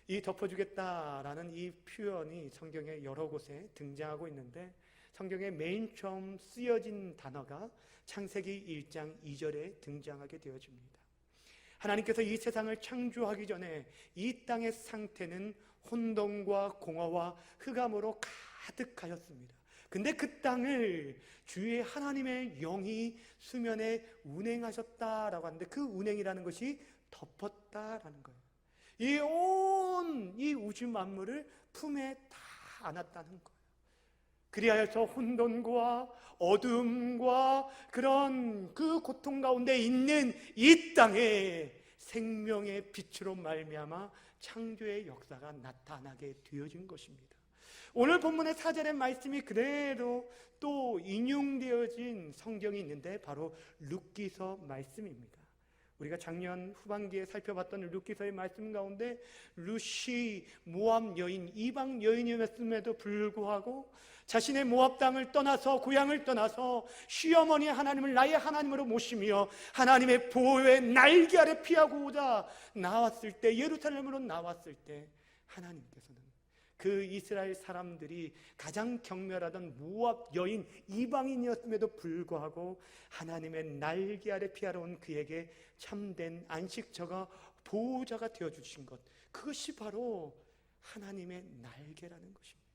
이 덮어주겠다라는 이 표현이 성경의 여러 곳에 등장하고 있는데, 성경에 맨 처음 쓰여진 단어가 창세기 1장 2절에 등장하게 되어집니다. 하나님께서 이 세상을 창조하기 전에 이 땅의 상태는 혼돈과 공허와 흑암으로 가득하였습니다. 근데 그 땅을 주의 하나님의 영이 수면에 운행하셨다라고 하는데, 그 운행이라는 것이 덮었다라는 거예요. 이 우주 만물을 품에 다 안았다는 거예요. 그리하여서 혼돈과 어둠과 그런 그 고통 가운데 있는 이 땅에 생명의 빛으로 말미암아 창조의 역사가 나타나게 되어진 것입니다. 오늘 본문의 4절의 말씀이 그대로 또 인용되어진 성경이 있는데 바로 룻기서 말씀입니다. 우리가 작년 후반기에 살펴봤던 룻기서의 말씀 가운데 룻이 모압 여인, 이방 여인이었음에도 불구하고 자신의 모압 땅을 떠나서, 고향을 떠나서 시어머니 하나님을 나의 하나님으로 모시며 하나님의 보호의 날개 아래 피하고자 나왔을 때, 예루살렘으로 나왔을 때 하나님께서는 그 이스라엘 사람들이 가장 경멸하던 모압 여인, 이방인이었음에도 불구하고 하나님의 날개 아래 피하러 온 그에게 참된 안식처가, 보호자가 되어주신 것, 그것이 바로 하나님의 날개라는 것입니다.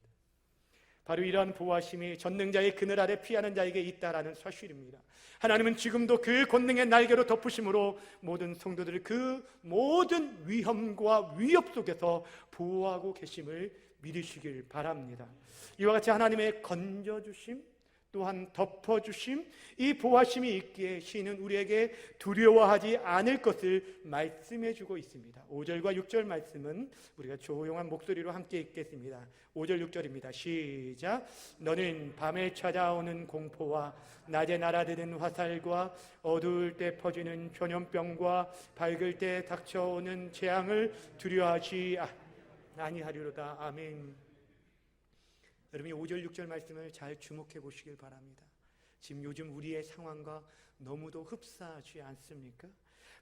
바로 이러한 보호하심이 전능자의 그늘 아래 피하는 자에게 있다라는 사실입니다. 하나님은 지금도 그 권능의 날개로 덮으심으로 모든 성도들을 그 모든 위험과 위협 속에서 보호하고 계심을 믿으시길 바랍니다. 이와 같이 하나님의 건져주심, 또한 덮어주심, 이 보호하심이 있기에 시인은 우리에게 두려워하지 않을 것을 말씀해주고 있습니다. 5절과 6절 말씀은 우리가 조용한 목소리로 함께 읽겠습니다. 5절 6절입니다. 시작. 너는 밤에 찾아오는 공포와 낮에 날아드는 화살과 어두울 때 퍼지는 전염병과 밝을 때 닥쳐오는 재앙을 두려워하지 아니하리로다. 아멘. 여러분이 5절 6절 말씀을 잘 주목해 보시길 바랍니다. 지금 요즘 우리의 상황과 너무도 흡사하지 않습니까?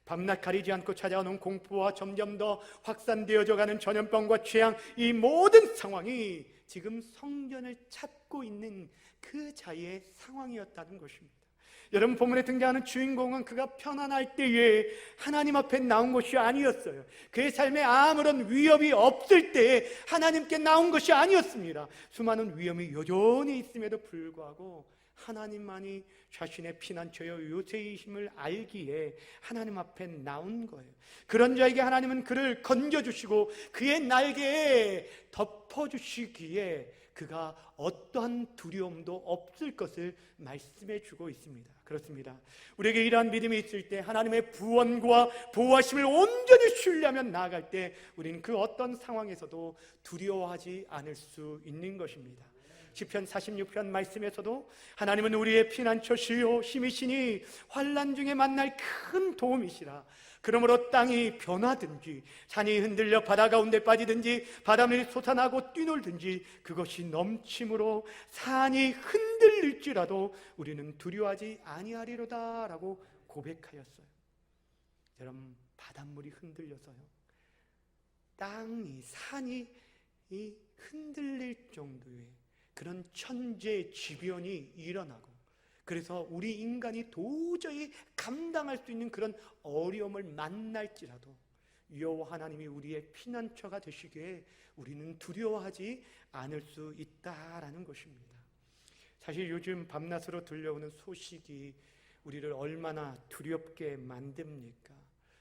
밤낮 가리지 않고 찾아오는 공포와 점점 더 확산되어져 가는 전염병과 재앙, 이 모든 상황이 지금 성전을 찾고 있는 그 자의 상황이었다는 것입니다. 여러분, 본문에 등장하는 주인공은 그가 편안할 때에 하나님 앞에 나온 것이 아니었어요. 그의 삶에 아무런 위협이 없을 때에 하나님께 나온 것이 아니었습니다. 수많은 위험이 여전히 있음에도 불구하고 하나님만이 자신의 피난처여 요새이심을 알기에 하나님 앞에 나온 거예요. 그런 자에게 하나님은 그를 건져주시고 그의 날개에 덮어주시기에 그가 어떠한 두려움도 없을 것을 말씀해 주고 있습니다. 그렇습니다. 우리에게 이러한 믿음이 있을 때, 하나님의 구원과 보호하심을 온전히 신뢰하며 나아갈 때 우리는 그 어떤 상황에서도 두려워하지 않을 수 있는 것입니다. 시편 46편 말씀에서도 하나님은 우리의 피난처시요 힘이시니 환난 중에 만날 큰 도움이시라. 그러므로 땅이 변하든지 산이 흔들려 바다 가운데 빠지든지 바람이 솟아나고 뛰놀든지 그것이 넘침으로 산이 흔들릴지라도 우리는 두려워하지 아니하리로다 라고 고백하였어요. 여러분, 바닷물이 흔들려서요, 땅이, 산이 흔들릴 정도의 그런 천재지변이 일어나고, 그래서 우리 인간이 도저히 감당할 수 있는 그런 어려움을 만날지라도 여호와 하나님이 우리의 피난처가 되시기에 우리는 두려워하지 않을 수 있다라는 것입니다. 사실 요즘 밤낮으로 들려오는 소식이 우리를 얼마나 두렵게 만듭니까?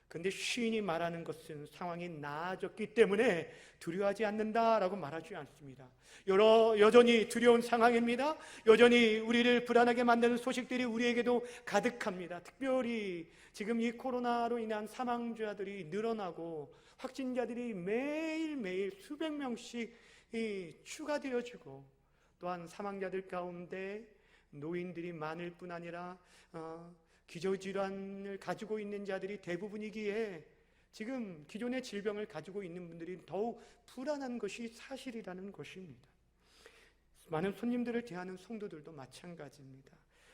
그런데 시인이 말하는 것은 상황이 나아졌기 때문에 두려워하지 않는다라고 말하지 않습니다. 여전히 두려운 상황입니다. 여전히 우리를 불안하게 만드는 소식들이 우리에게도 가득합니다. 특별히 지금 이 코로나로 인한 사망자들이 늘어나고 확진자들이 매일매일 수백 명씩 추가되어지고, 또한 사망자들 가운데 노인들이 많을 뿐 아니라 기저질환을 가지고 있는 자들이 대부분이기에 지금 기존의 질병을 가지고 있는 분들이 더욱 불안한 것이 사실이라는 것입니다. 많은 손님들을 대하는 성도들도 마찬가지입니다.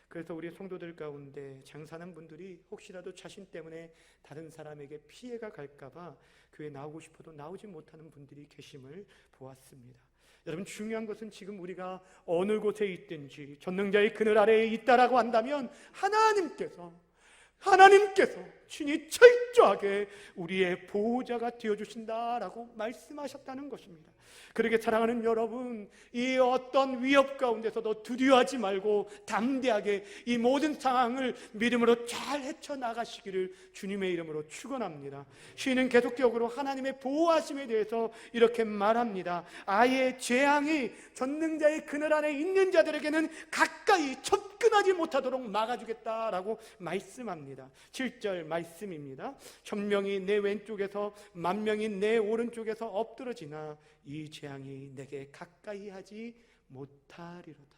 그래서 우리 성도들 가운데 장사하는 분들이 혹시라도 자신 때문에 다른 사람에게 피해가 갈까봐 교회에 나오고 싶어도 나오지 못하는 분들이 계심을 보았습니다. 여러분, 중요한 것은 지금 우리가 어느 곳에 있든지 전능자의 그늘 아래에 있다라고 한다면 하나님께서 친히 철저하게 우리의 보호자가 되어주신다라고 말씀하셨다는 것입니다. 그렇게 사랑하는 여러분, 이 어떤 위협 가운데서도 두려워하지 말고 담대하게 이 모든 상황을 믿음으로 잘 헤쳐나가시기를 주님의 이름으로 축원합니다. 시인은 계속적으로 하나님의 보호하심에 대해서 이렇게 말합니다. 아예 재앙이 전능자의 그늘 안에 있는 자들에게는 가까이 접근하지 못하도록 막아주겠다라고 말씀합니다. 7절 말씀입니다. 1000명이 내 왼쪽에서 10,000명이 내 오른쪽에서 엎드러지나 이 재앙이 내게 가까이 하지 못하리로다.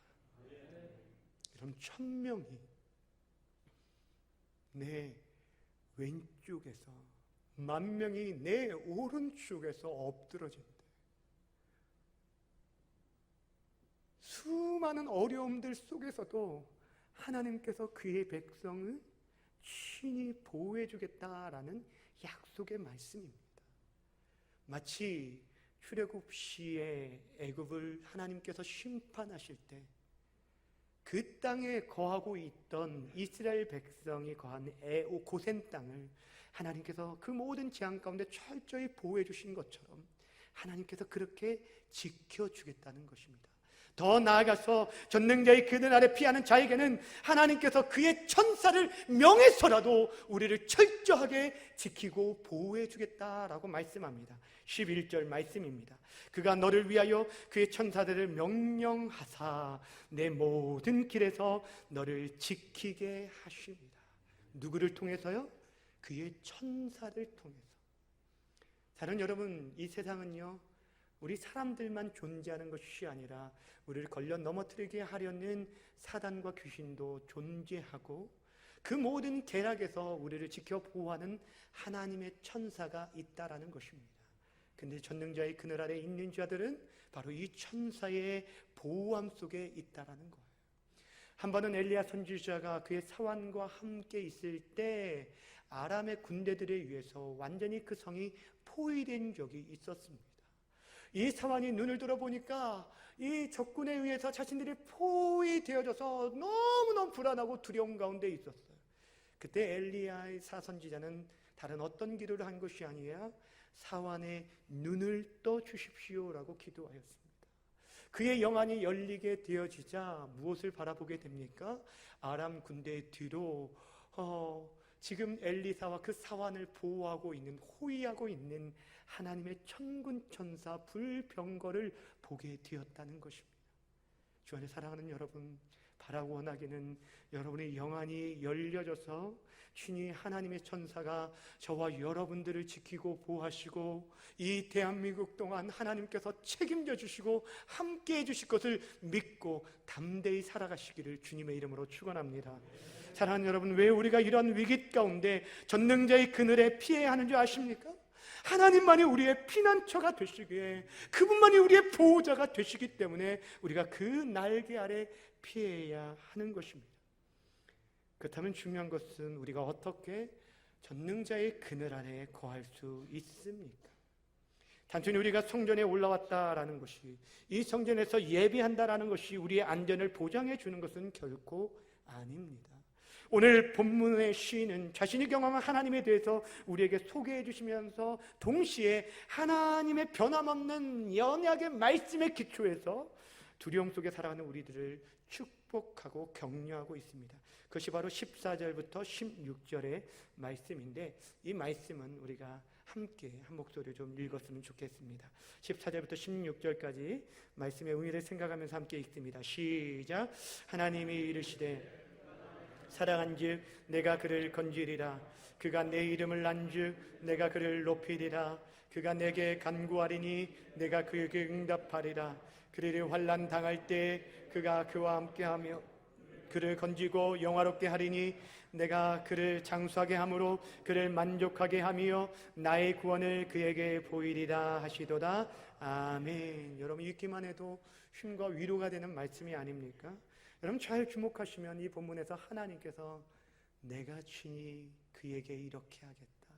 그럼 1000명이 내 왼쪽에서 10,000명이 내 오른쪽에서 엎드러진다. 수많은 어려움들 속에서도 하나님께서 그의 백성을 친히 보호해 주겠다라는 약속의 말씀입니다. 마치 출애굽 시에 애굽을 하나님께서 심판하실 때 그 땅에 거하고 있던 이스라엘 백성이 거한 고센 땅을 하나님께서 그 모든 재앙 가운데 철저히 보호해 주신 것처럼 하나님께서 그렇게 지켜주겠다는 것입니다. 더 나아가서 전능자의 그늘 아래 피하는 자에게는 하나님께서 그의 천사를 명해서라도 우리를 철저하게 지키고 보호해 주겠다라고 말씀합니다. 11절 말씀입니다. 그가 너를 위하여 그의 천사들을 명령하사 내 모든 길에서 너를 지키게 하십니다. 누구를 통해서요? 그의 천사를 통해서. 사랑하는 여러분, 이 세상은요 우리 사람들만 존재하는 것이 아니라 우리를 걸려 넘어뜨리게 하려는 사단과 귀신도 존재하고 그 모든 계략에서 우리를 지켜 보호하는 하나님의 천사가 있다라는 것입니다. 근데 전능자의 그늘 아래 있는 자들은 바로 이 천사의 보호함 속에 있다라는 거예요. 한 번은 엘리야 선지자가 그의 사환과 함께 있을 때 아람의 군대들에 의해서 완전히 그 성이 포위된 적이 있었습니다. 이 사환이 눈을 들어보니까 이 적군에 의해서 자신들이 포위되어져서 너무너무 불안하고 두려움 가운데 있었어요. 그때 엘리야의 사선지자는 다른 어떤 기도를 한 것이 아니라 사환의 눈을 떠 주십시오라고 기도하였습니다. 그의 영안이 열리게 되어지자 무엇을 바라보게 됩니까? 아람 군대 뒤로 지금 엘리사와 그 사환을 보호하고 있는, 호위하고 있는 하나님의 천군 천사 불병거를 보게 되었다는 것입니다. 주 안에 사랑하는 여러분, 바라고 원하기는 여러분의 영안이 열려져서 친히 하나님의 천사가 저와 여러분들을 지키고 보호하시고 이 대한민국 동안 하나님께서 책임져 주시고 함께 해 주실 것을 믿고 담대히 살아가시기를 주님의 이름으로 축원합니다. 사랑하는 여러분, 왜 우리가 이런 위기 가운데 전능자의 그늘에 피해야 하는 줄 아십니까? 하나님만이 우리의 피난처가 되시기에 그분만이 우리의 보호자가 되시기 때문에 우리가 그 날개 아래 피해야 하는 것입니다. 그렇다면 중요한 것은 우리가 어떻게 전능자의 그늘 아래 거할 수 있습니까? 단순히 우리가 성전에 올라왔다라는 것이, 이 성전에서 예배한다라는 것이 우리의 안전을 보장해 주는 것은 결코 아닙니다. 오늘 본문의 시인은 자신이 경험한 하나님에 대해서 우리에게 소개해 주시면서 동시에 하나님의 변함없는 연약의 말씀의 기초에서 두려움 속에 살아가는 우리들을 축복하고 격려하고 있습니다. 그것이 바로 14절부터 16절의 말씀인데, 이 말씀은 우리가 함께 한 목소리로 좀 읽었으면 좋겠습니다. 14절부터 16절까지 말씀의 의미를 생각하면서 함께 읽습니다. 시작. 하나님이 이르시되 사랑한즉 내가 그를 건지리라. 그가 내 이름을 안즉 내가 그를 높이리라. 그가 내게 간구하리니 내가 그에게 응답하리라. 그를 환난 당할 때 그가 그와 함께하며 그를 건지고 영화롭게 하리니 내가 그를 장수하게 함으로 그를 만족하게 하며 나의 구원을 그에게 보이리라 하시도다. 아멘. 여러분, 읽기만 해도 힘과 위로가 되는 말씀이 아닙니까? 여러분, 잘 주목하시면 이 본문에서 하나님께서 내가 친히 그에게 이렇게 하겠다,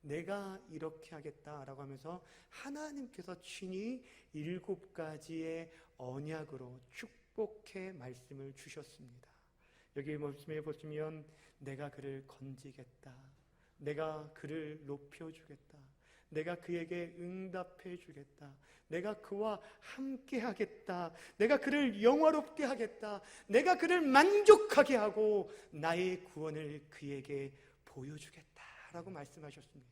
내가 이렇게 하겠다라고 하면서 하나님께서 친히 7가지의 언약으로 축복의 말씀을 주셨습니다. 여기 말씀에 보시면 내가 그를 건지겠다, 내가 그를 높여주겠다. 내가 그에게 응답해 주겠다. 내가 그와 함께 하겠다. 내가 그를 영화롭게 하겠다. 내가 그를 만족하게 하고 나의 구원을 그에게 보여주겠다라고 말씀하셨습니다.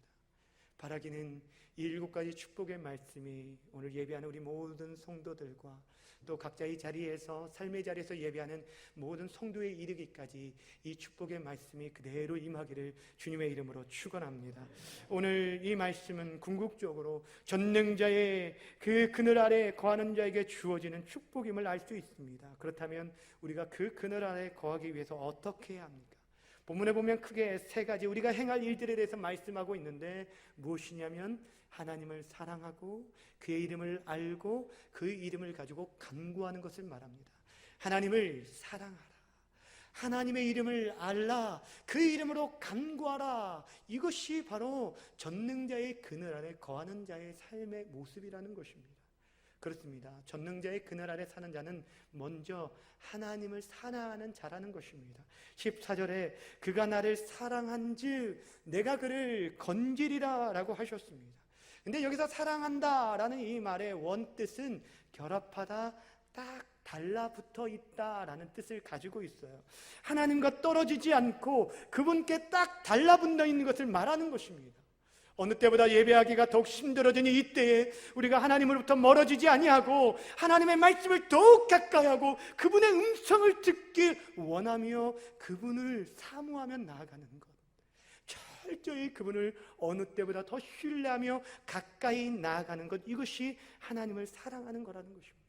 바라기는 이 7가지 축복의 말씀이 오늘 예배하는 우리 모든 성도들과 또 각자의 자리에서 삶의 자리에서 예배하는 모든 성도에 이르기까지 이 축복의 말씀이 그대로 임하기를 주님의 이름으로 축원합니다. 오늘 이 말씀은 궁극적으로 전능자의 그 그늘 아래 거하는 자에게 주어지는 축복임을 알 수 있습니다. 그렇다면 우리가 그 그늘 아래 거하기 위해서 어떻게 해야 합니까? 본문에 보면 크게 3가지 우리가 행할 일들에 대해서 말씀하고 있는데 무엇이냐면 하나님을 사랑하고 그의 이름을 알고 그 이름을 가지고 간구하는 것을 말합니다. 하나님을 사랑하라. 하나님의 이름을 알라. 그 이름으로 간구하라. 이것이 바로 전능자의 그늘 아래 거하는 자의 삶의 모습이라는 것입니다. 그렇습니다. 전능자의 그늘 아래 사는 자는 먼저 하나님을 사랑하는 자라는 것입니다. 14절에 그가 나를 사랑한즉 내가 그를 건지리라 라고 하셨습니다. 근데 여기서 사랑한다라는 이 말의 원뜻은 결합하다, 딱 달라붙어 있다라는 뜻을 가지고 있어요. 하나님과 떨어지지 않고 그분께 딱 달라붙어 있는 것을 말하는 것입니다. 어느 때보다 예배하기가 더욱 힘들어지니 이때에 우리가 하나님으로부터 멀어지지 아니하고 하나님의 말씀을 더욱 가까이 하고 그분의 음성을 듣기 원하며 그분을 사모하며 나아가는 것, 철저히 그분을 어느 때보다 더 신뢰하며 가까이 나아가는 것, 이것이 하나님을 사랑하는 거라는 것입니다.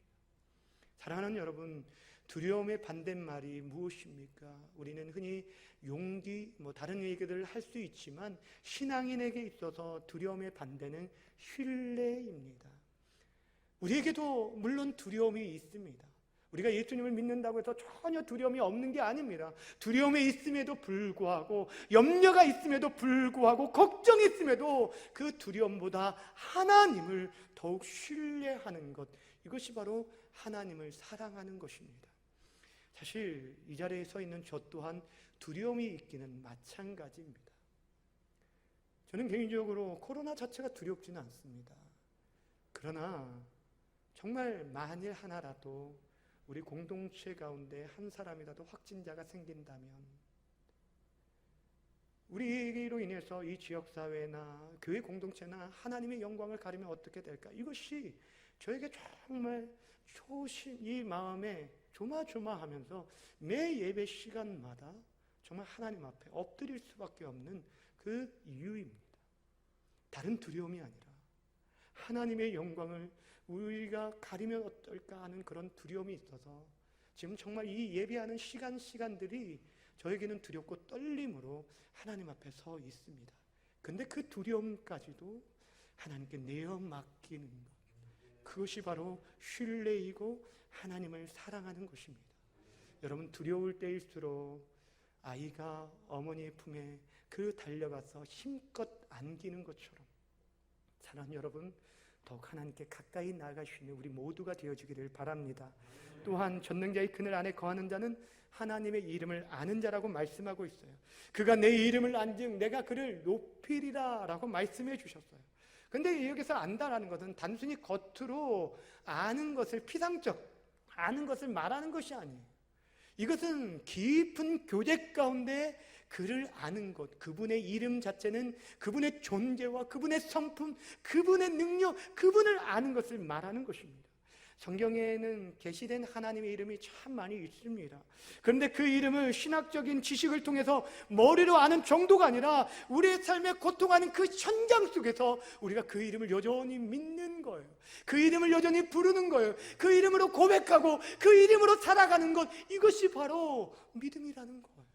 사랑하는 여러분, 두려움의 반대말이 무엇입니까? 우리는 흔히 용기, 다른 얘기들을 할 수 있지만 신앙인에게 있어서 두려움의 반대는 신뢰입니다. 우리에게도 물론 두려움이 있습니다. 우리가 예수님을 믿는다고 해서 전혀 두려움이 없는 게 아닙니다. 두려움이 있음에도 불구하고, 염려가 있음에도 불구하고, 걱정이 있음에도 그 두려움보다 하나님을 더욱 신뢰하는 것, 이것이 바로 하나님을 사랑하는 것입니다. 사실 이 자리에 서 있는 저 또한 두려움이 있기는 마찬가지입니다. 저는 개인적으로 코로나 자체가 두렵지는 않습니다. 그러나 정말 만일 하나라도 우리 공동체 가운데 한 사람이라도 확진자가 생긴다면 우리로 인해서 이 지역사회나 교회 공동체나 하나님의 영광을 가리면 어떻게 될까? 이것이 저에게 정말 이 마음에 조마조마하면서 매 예배 시간마다 정말 하나님 앞에 엎드릴 수밖에 없는 그 이유입니다. 다른 두려움이 아니라 하나님의 영광을 우리가 가리면 어떨까 하는 그런 두려움이 있어서 지금 정말 이 예배하는 시간들이 저에게는 두렵고 떨림으로 하나님 앞에 서 있습니다. 근데 그 두려움까지도 하나님께 내어 맡기는 것, 그것이 바로 신뢰이고 하나님을 사랑하는 것입니다. 여러분, 두려울 때일수록 아이가 어머니의 품에 달려가서 힘껏 안기는 것처럼 사랑하는 여러분, 더욱 하나님께 가까이 나아갈 수 있는 우리 모두가 되어주기를 바랍니다. 또한 전능자의 그늘 안에 거하는 자는 하나님의 이름을 아는 자라고 말씀하고 있어요. 그가 내 이름을 안즉 내가 그를 높이리라 라고 말씀해 주셨어요. 근데 여기서 안다라는 것은 단순히 겉으로 아는 것을, 피상적 아는 것을 말하는 것이 아니에요. 이것은 깊은 교제 가운데 그를 아는 것, 그분의 이름 자체는 그분의 존재와 그분의 성품, 그분의 능력, 그분을 아는 것을 말하는 것입니다. 성경에는 계시된 하나님의 이름이 참 많이 있습니다. 그런데 그 이름을 신학적인 지식을 통해서 머리로 아는 정도가 아니라 우리의 삶에 고통하는 그 현장 속에서 우리가 그 이름을 여전히 믿는 거예요. 그 이름을 여전히 부르는 거예요. 그 이름으로 고백하고 그 이름으로 살아가는 것, 이것이 바로 믿음이라는 거예요.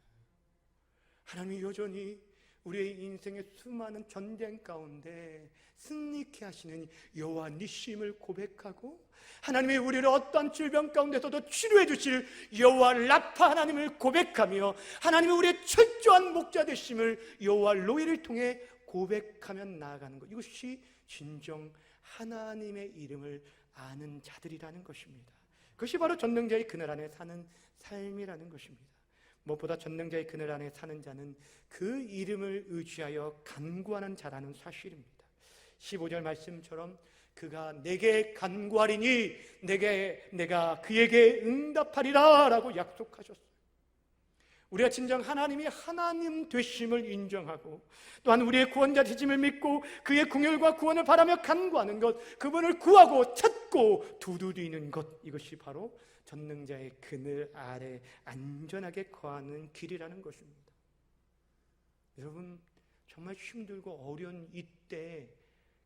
하나님이 여전히 우리의 인생의 수많은 전쟁 가운데 승리케 하시는 여호와 니심을 고백하고, 하나님이 우리를 어떠한 질병 가운데서도 치료해 주실 여호와 라파 하나님을 고백하며, 하나님이 우리의 철저한 목자 되심을 여호와 로이를 통해 고백하며 나아가는 것, 이것이 진정 하나님의 이름을 아는 자들이라는 것입니다. 그것이 바로 전능자의 그늘 안에 사는 삶이라는 것입니다. 무엇보다 전능자의 그늘 안에 사는 자는 그 이름을 의지하여 간구하는 자라는 사실입니다. 15절 말씀처럼 그가 내게 간구하리니 내가 그에게 응답하리라 라고 약속하셨어요. 우리가 진정 하나님이 하나님 되심을 인정하고 또한 우리의 구원자 되심을 믿고 그의 긍휼과 구원을 바라며 간구하는 것, 그분을 구하고 찾고 두드리는 것, 이것이 바로 전능자의 그늘 아래 안전하게 거하는 길이라는 것입니다. 여러분, 정말 힘들고 어려운 이때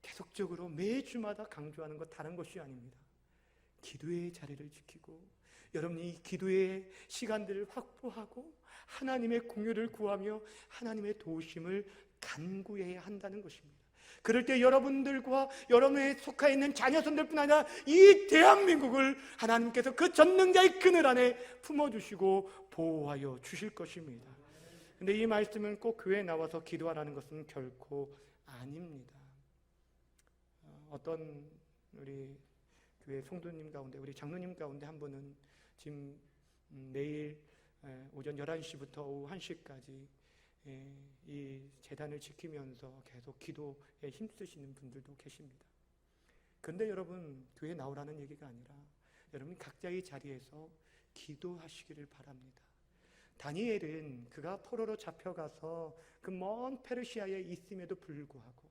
계속적으로 매주마다 강조하는 것 다른 것이 아닙니다. 기도의 자리를 지키고 여러분이 기도의 시간들을 확보하고 하나님의 긍휼을 구하며 하나님의 도우심을 간구해야 한다는 것입니다. 그럴 때 여러분들과 여러분의 속해 있는 자녀손들뿐 아니라 이 대한민국을 하나님께서 그 전능자의 그늘 안에 품어주시고 보호하여 주실 것입니다. 그런데 이 말씀은 꼭 교회에 나와서 기도하라는 것은 결코 아닙니다. 어떤 우리 교회 성도님 가운데, 우리 장로님 가운데 한 분은 지금 매일 오전 11시부터 오후 1시까지 이 재단을 지키면서 계속 기도에 힘쓰시는 분들도 계십니다. 그런데 여러분, 교회에 나오라는 얘기가 아니라 여러분 각자의 자리에서 기도하시기를 바랍니다. 다니엘은 그가 포로로 잡혀가서 그 먼 페르시아에 있음에도 불구하고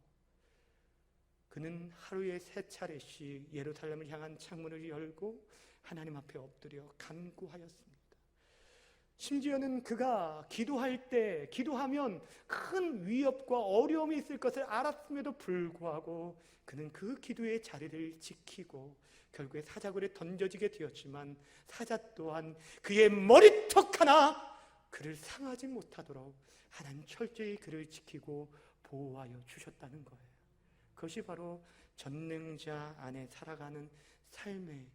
그는 하루에 3차례씩 예루살렘을 향한 창문을 열고 하나님 앞에 엎드려 간구하였습니다. 심지어는 그가 기도할 때, 기도하면 큰 위협과 어려움이 있을 것을 알았음에도 불구하고 그는 그 기도의 자리를 지키고 결국에 사자굴에 던져지게 되었지만 사자 또한 그의 머리턱 하나 그를 상하지 못하도록 하나님 철저히 그를 지키고 보호하여 주셨다는 거예요. 그것이 바로 전능자 안에 살아가는 삶에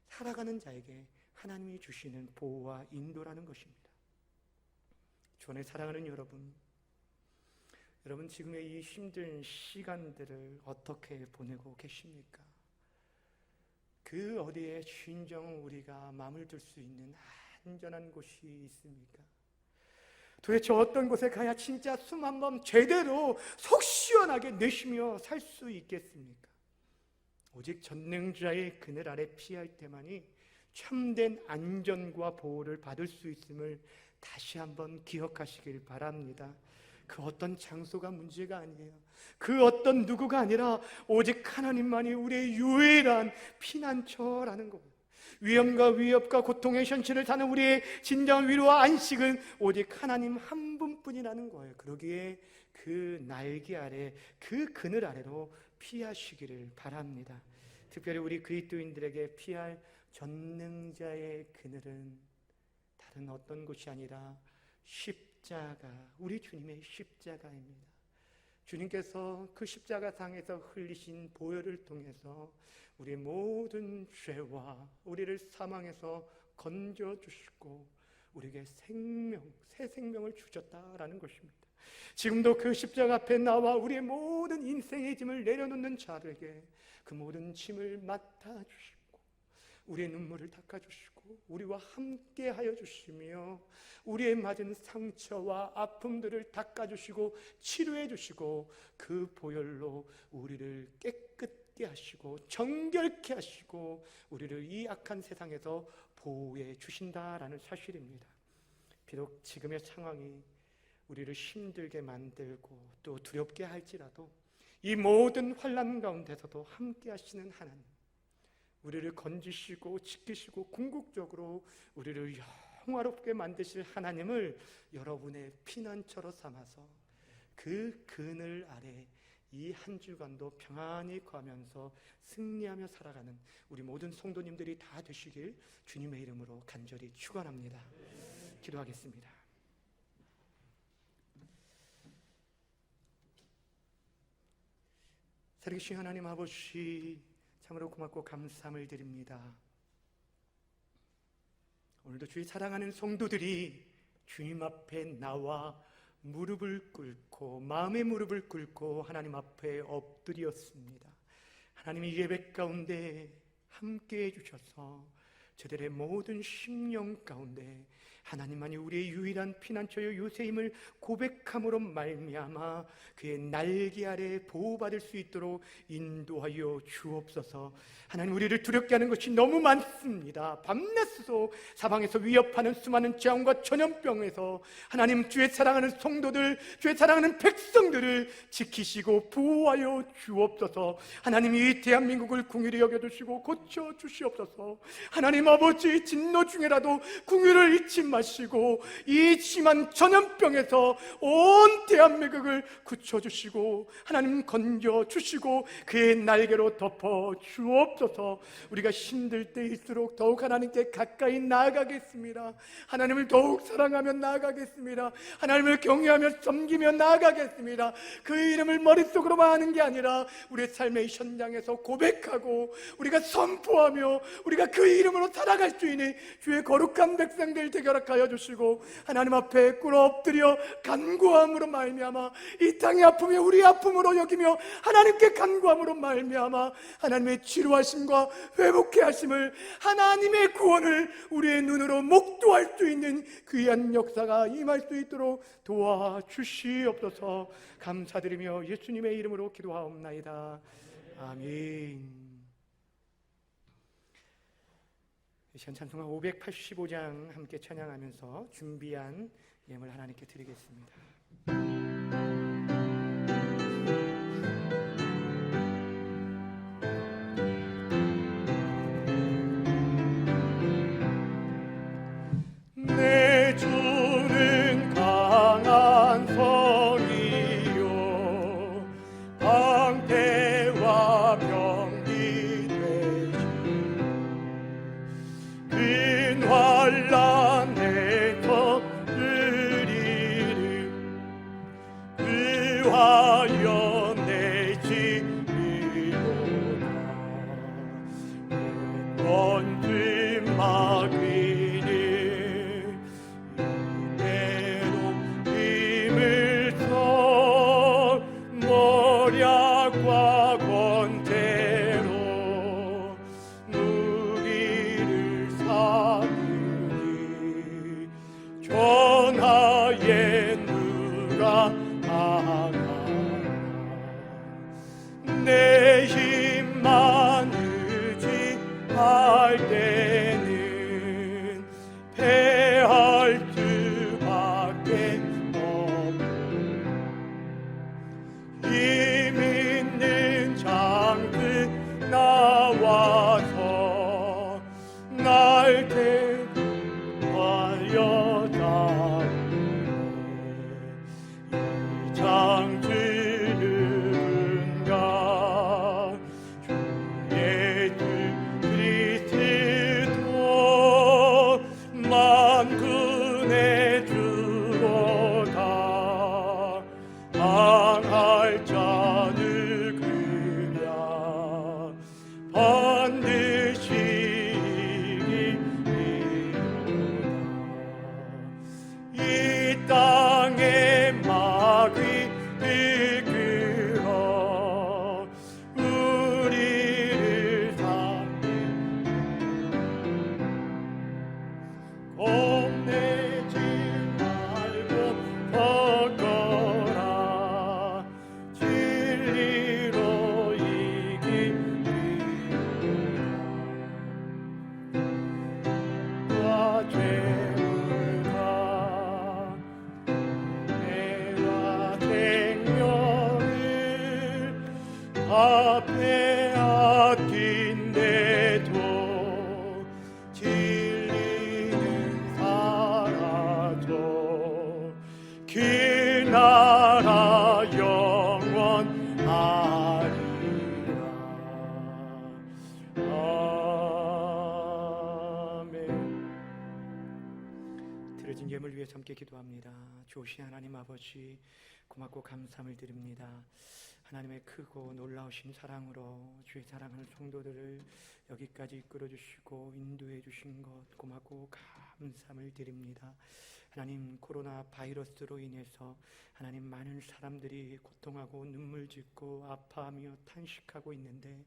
살아가는 자에게 하나님이 주시는 보호와 인도라는 것입니다. 주 안에 사랑하는 여러분 지금의 이 힘든 시간들을 어떻게 보내고 계십니까? 그 어디에 진정 우리가 마음을 둘 수 있는 안전한 곳이 있습니까? 도대체 어떤 곳에 가야 진짜 숨 한 번 제대로 속 시원하게 내쉬며 살 수 있겠습니까? 오직 전능자의 그늘 아래 피할 때만이 참된 안전과 보호를 받을 수 있음을 다시 한번 기억하시길 바랍니다. 그 어떤 장소가 문제가 아니에요. 그 어떤 누구가 아니라 오직 하나님만이 우리의 유일한 피난처라는 거예요. 위험과 위협과 고통의 현실을 사는 우리의 진정한 위로와 안식은 오직 하나님 한 분뿐이라는 거예요. 그러기에 그 날개 아래, 그 그늘 아래로 피하시기를 바랍니다. 특별히 우리 그리스도인들에게 피할 전능자의 그늘은 다른 어떤 곳이 아니라 십자가, 우리 주님의 십자가입니다. 주님께서 그 십자가상에서 흘리신 보혈을 통해서 우리의 모든 죄와 우리를 사망에서 건져주시고 우리에게 새 생명을 주셨다라는 것입니다. 지금도 그 십자가 앞에 나와 우리의 모든 인생의 짐을 내려놓는 자들에게 그 모든 짐을 맡아주시고 우리의 눈물을 닦아주시고 우리와 함께 하여 주시며 우리의 맞은 상처와 아픔들을 닦아주시고 치료해 주시고 그 보혈로 우리를 깨끗게 하시고 정결케 하시고 우리를 이 악한 세상에서 보호해 주신다라는 사실입니다. 비록 지금의 상황이 우리를 힘들게 만들고 또 두렵게 할지라도 이 모든 환난 가운데서도 함께 하시는 하나님, 우리를 건지시고 지키시고 궁극적으로 우리를 영화롭게 만드실 하나님을 여러분의 피난처로 삼아서 그 그늘 아래 이 한 주간도 평안히 거하면서 승리하며 살아가는 우리 모든 성도님들이 다 되시길 주님의 이름으로 간절히 축원합니다. 기도하겠습니다. 살아계신 하나님 아버지, 참으로 고맙고 감사함을 드립니다. 오늘도 주의 사랑하는 성도들이 주님 앞에 나와 무릎을 꿇고 마음의 무릎을 꿇고 하나님 앞에 엎드렸습니다. 하나님이 예배 가운데 함께해 주셔서 저들의 모든 심령 가운데 하나님만이 우리의 유일한 피난처요 요새임을 고백함으로 말미암아 그의 날개 아래 보호받을 수 있도록 인도하여 주옵소서. 하나님, 우리를 두렵게 하는 것이 너무 많습니다. 밤낮으로 사방에서 위협하는 수많은 재앙과 전염병에서 하나님, 주의 사랑하는 성도들, 주의 사랑하는 백성들을 지키시고 보호하여 주옵소서. 하나님, 이 대한민국을 긍휼히 여겨주시고 고쳐주시옵소서. 하나님 아버지, 진노 중에라도 긍휼을 잊지 마시고 이 심한 전염병에서 온 대한민국을 굳혀주시고 하나님 건져주시고 그의 날개로 덮어 주옵소서. 우리가 힘들 때일수록 더욱 하나님께 가까이 나아가겠습니다. 하나님을 더욱 사랑하며 나아가겠습니다. 하나님을 경외하며 섬기며 나아가겠습니다. 그 이름을 머릿속으로만 하는 게 아니라 우리의 삶의 현장에서 고백하고 우리가 선포하며 우리가 그 이름으로 살아갈 수 있는 주의 거룩한 백성들 되게 허락하여 주시고 하나님 앞에 꿇어 엎드려 간구함으로 말미암아 이 땅의 아픔이 우리 아픔으로 여기며 하나님께 간구함으로 말미암아 하나님의 치료하심과 회복케 하심을, 하나님의 구원을 우리의 눈으로 목도할 수 있는 귀한 역사가 임할 수 있도록 도와주시옵소서. 감사드리며 예수님의 이름으로 기도하옵나이다. 아멘. 찬송가 585장 함께 찬양하면서 준비한 예물 하나님께 드리겠습니다. 내 주는 강한 성이요 방패와 병기 되시 큰 환난에서 의리를 구하여 내시리로다. 원수 마귀는 이대로 힘을 써 모략과 권세로 누리를 삼으니 전하에 누가 강하나 내 힘만 의지할 때는 패할 수밖에 없고 힘 있는 장수 나와서 날 대하여 잡으네. 이 장수 누군가 주 예수 그리스도 만군의 주로다. 강할 자 누구랴 반드시 이기리로다. 이 땅의 마귀 이끌어 우리를 삼는 겁내지 말고 걷거라. 진리로 이기리로다. 죄물과 내가 생명을 앞에 아낀데도 진리는 사라져 그 나라 영원하리라. 아멘. 드려진 예물 위해서 함께 기도합니다. 좋으신 하나님 아버지, 고맙고 감사함을 드립니다. 하나님의 크고 놀라우신 사랑으로 주의 사랑하는 성도들을 여기까지 이끌어 주시고 인도해 주신 것 고맙고 감사함을 드립니다. 하나님, 코로나 바이러스로 인해서 하나님 많은 사람들이 고통하고 눈물 짓고 아파하며 탄식하고 있는데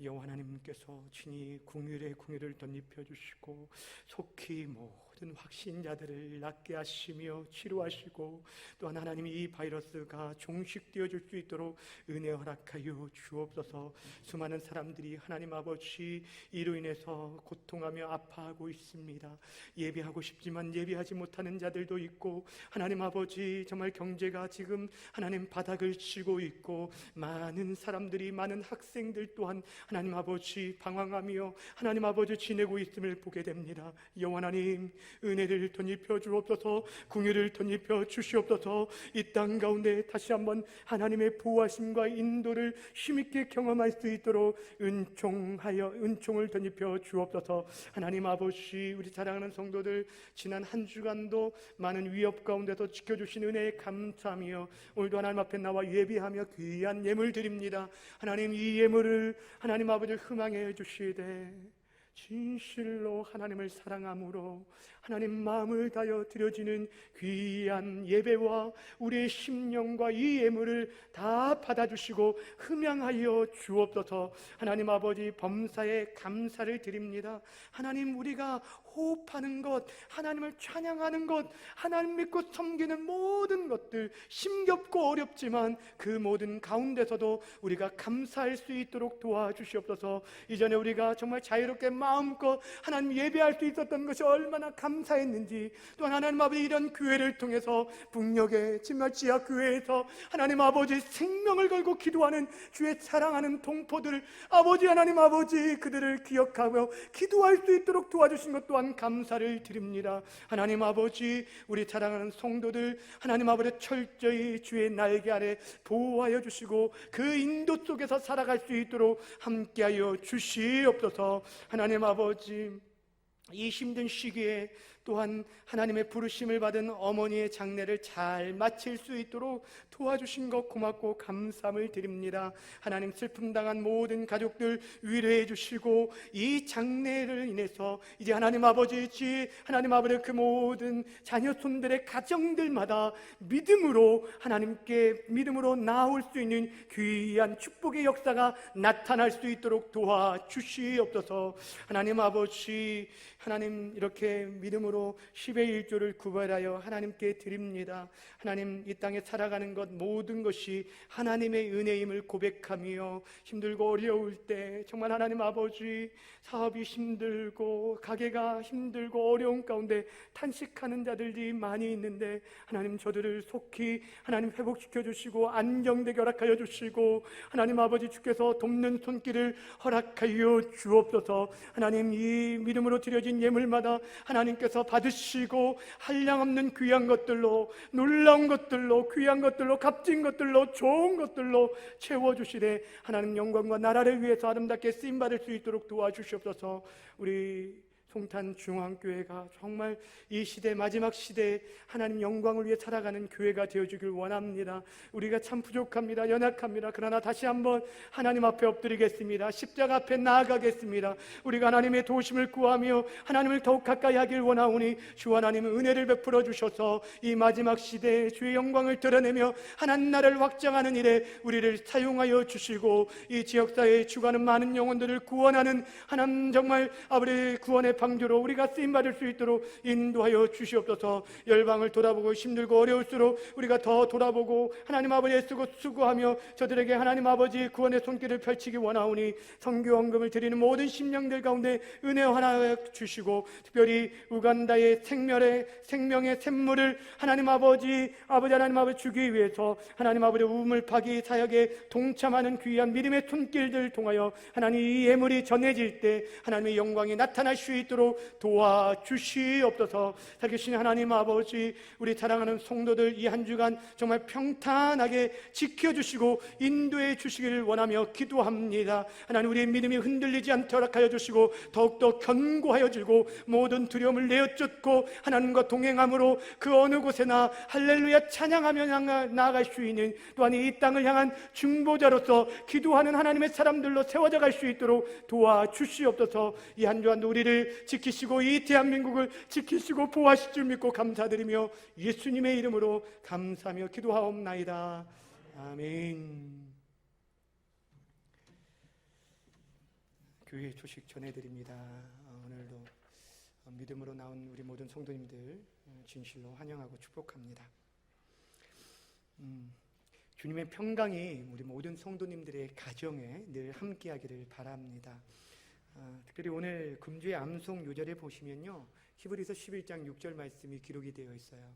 여호와 하나님께서 친히 긍휼의 긍휼을 덧입혀 주시고 속히 모든 확신자들을 낫게 하시며 치료하시고, 또한 하나님이 이 바이러스가 종식되어질 수 있도록 은혜 허락하여 주옵소서. 수많은 사람들이 하나님 아버지 이로 인해서 고통하며 아파하고 있습니다. 예배하고 싶지만 예배하지 못하는 자들도 있고, 하나님 아버지 정말 경제가 지금 하나님 바닥을 치고 있고, 많은 사람들이, 많은 학생들 또한 하나님 아버지 방황하며 하나님 아버지 지내고 있음을 보게 됩니다. 여호와 하나님, 은혜를 덧입혀 주옵소서. 궁유를 덧입혀 주시옵소서. 이 땅 가운데 다시 한번 하나님의 보호하심과 인도를 힘있게 경험할 수 있도록 은총을 덧입혀 주옵소서. 하나님 아버지, 우리 사랑하는 성도들 지난 한 주간도 많은 위협 가운데서 지켜주신 은혜에 감사하며, 오늘도 하나님 앞에 나와 예비하며 귀한 예물 드립니다. 하나님, 이 예물을 하나님 아버지 흥망해 주시되 진실로 하나님을 사랑함으로 하나님 마음을 다하여 드려지는 귀한 예배와 우리의 심령과 이 예물을 다 받아주시고 흠양하여 주옵소서. 하나님 아버지, 범사에 감사를 드립니다. 하나님, 우리가 호흡하는 것, 하나님을 찬양하는 것, 하나님 믿고 섬기는 모든 것들 힘겹고 어렵지만 그 모든 가운데서도 우리가 감사할 수 있도록 도와주시옵소서. 이전에 우리가 정말 자유롭게 마음껏 하나님 예배할 수 있었던 것이 얼마나 감사했는지, 또한 하나님 아버지 이런 교회를 통해서 북녘의 정말 지하교회에서 하나님 아버지 생명을 걸고 기도하는 주의 사랑하는 동포들, 아버지 하나님 아버지 그들을 기억하며 기도할 수 있도록 도와주신 것 또한 감사를 드립니다. 하나님 아버지, 우리 사랑하는 성도들 하나님 아버지 철저히 주의 날개 아래 보호하여 주시고 그 인도 속에서 살아갈 수 있도록 함께하여 주시옵소서. 하나님 아버지, 이 힘든 시기에 또한 하나님의 부르심을 받은 어머니의 장례를 잘 마칠 수 있도록 도와주신 것 고맙고 감사함을 드립니다. 하나님, 슬픔 당한 모든 가족들 위로해 주시고, 이 장례를 인해서 이제 하나님 아버지 그 모든 자녀손들의 가정들마다 믿음으로 하나님께 믿음으로 나올 수 있는 귀한 축복의 역사가 나타날 수 있도록 도와주시옵소서. 하나님 아버지, 하나님 이렇게 믿음으로 10의 1조를 구별하여 하나님께 드립니다. 하나님, 이 땅에 살아가는 것 모든 것이 하나님의 은혜임을 고백하며, 힘들고 어려울 때 정말 하나님 아버지 사업이 힘들고 가게가 힘들고 어려운 가운데 탄식하는 자들이 많이 있는데, 하나님 저들을 속히 하나님 회복시켜 주시고 안정되게 허락하여 주시고, 하나님 아버지 주께서 돕는 손길을 허락하여 주옵소서. 하나님, 이 믿음으로 드려진 예물마다 하나님께서 받으시고 한량없는 귀한 것들로, 놀라운 것들로, 귀한 것들로, 값진 것들로, 좋은 것들로 채워주시되 하나님 영광과 나라를 위해서 아름답게 쓰임받을 수 있도록 도와주시옵소서. 우리 송탄 중앙교회가 정말 이 시대, 마지막 시대에 하나님 영광을 위해 살아가는 교회가 되어주길 원합니다. 우리가 참 부족합니다. 연약합니다. 그러나 다시 한번 하나님 앞에 엎드리겠습니다. 십자가 앞에 나아가겠습니다. 우리가 하나님의 도우심을 구하며 하나님을 더욱 가까이 하길 원하오니, 주 하나님은 은혜를 베풀어 주셔서 이 마지막 시대에 주의 영광을 드러내며 하나님 나라를 확장하는 일에 우리를 사용하여 주시고, 이 지역사회에 죽어가는 많은 영혼들을 구원하는 하나님 정말 아버지 구원의 방주로 우리가 쓰임받을 수 있도록 인도하여 주시옵소서. 열방을 돌아보고 힘들고 어려울수록 우리가 더 돌아보고 하나님 아버지 애쓰고 수고하며 저들에게 하나님 아버지 구원의 손길을 펼치기 원하오니, 선교 헌금을 드리는 모든 심령들 가운데 은혜 하나 주시고, 특별히 우간다의 생명의 샘물을 하나님 아버지 하나님 아버지 주기 위해서 하나님 아버지 우물 파기 사역에 동참하는 귀한 믿음의 손길들 통하여 하나님 이 예물이 전해질 때 하나님의 영광이 나타날 수 있도록 도와주시옵소서. 살아계신 하나님 아버지, 우리 사랑하는 성도들 이 한 주간 정말 평탄하게 지켜주시고 인도해 주시기를 원하며 기도합니다. 하나님, 우리의 믿음이 흔들리지 않도록 허락하여 주시고 더욱더 견고하여 지고 모든 두려움을 내어쫓고 하나님과 동행함으로 그 어느 곳에나 할렐루야 찬양하며 나아갈 수 있는, 또한 이 땅을 향한 중보자로서 기도하는 하나님의 사람들로 세워져 갈 수 있도록 도와주시옵소서. 이 한 주간도 우리를 지키시고 이 대한민국을 지키시고 보호하실 줄 믿고 감사드리며 예수님의 이름으로 감사하며 기도하옵나이다. 아멘. 교회 소식 전해드립니다. 오늘도 믿음으로 나온 우리 모든 성도님들 진실로 환영하고 축복합니다. 주님의 평강이 우리 모든 성도님들의 가정에 늘 함께하기를 바랍니다. 특별히 오늘 금주의 암송 요절에 보시면요, 히브리서 11장 6절 말씀이 기록이 되어 있어요.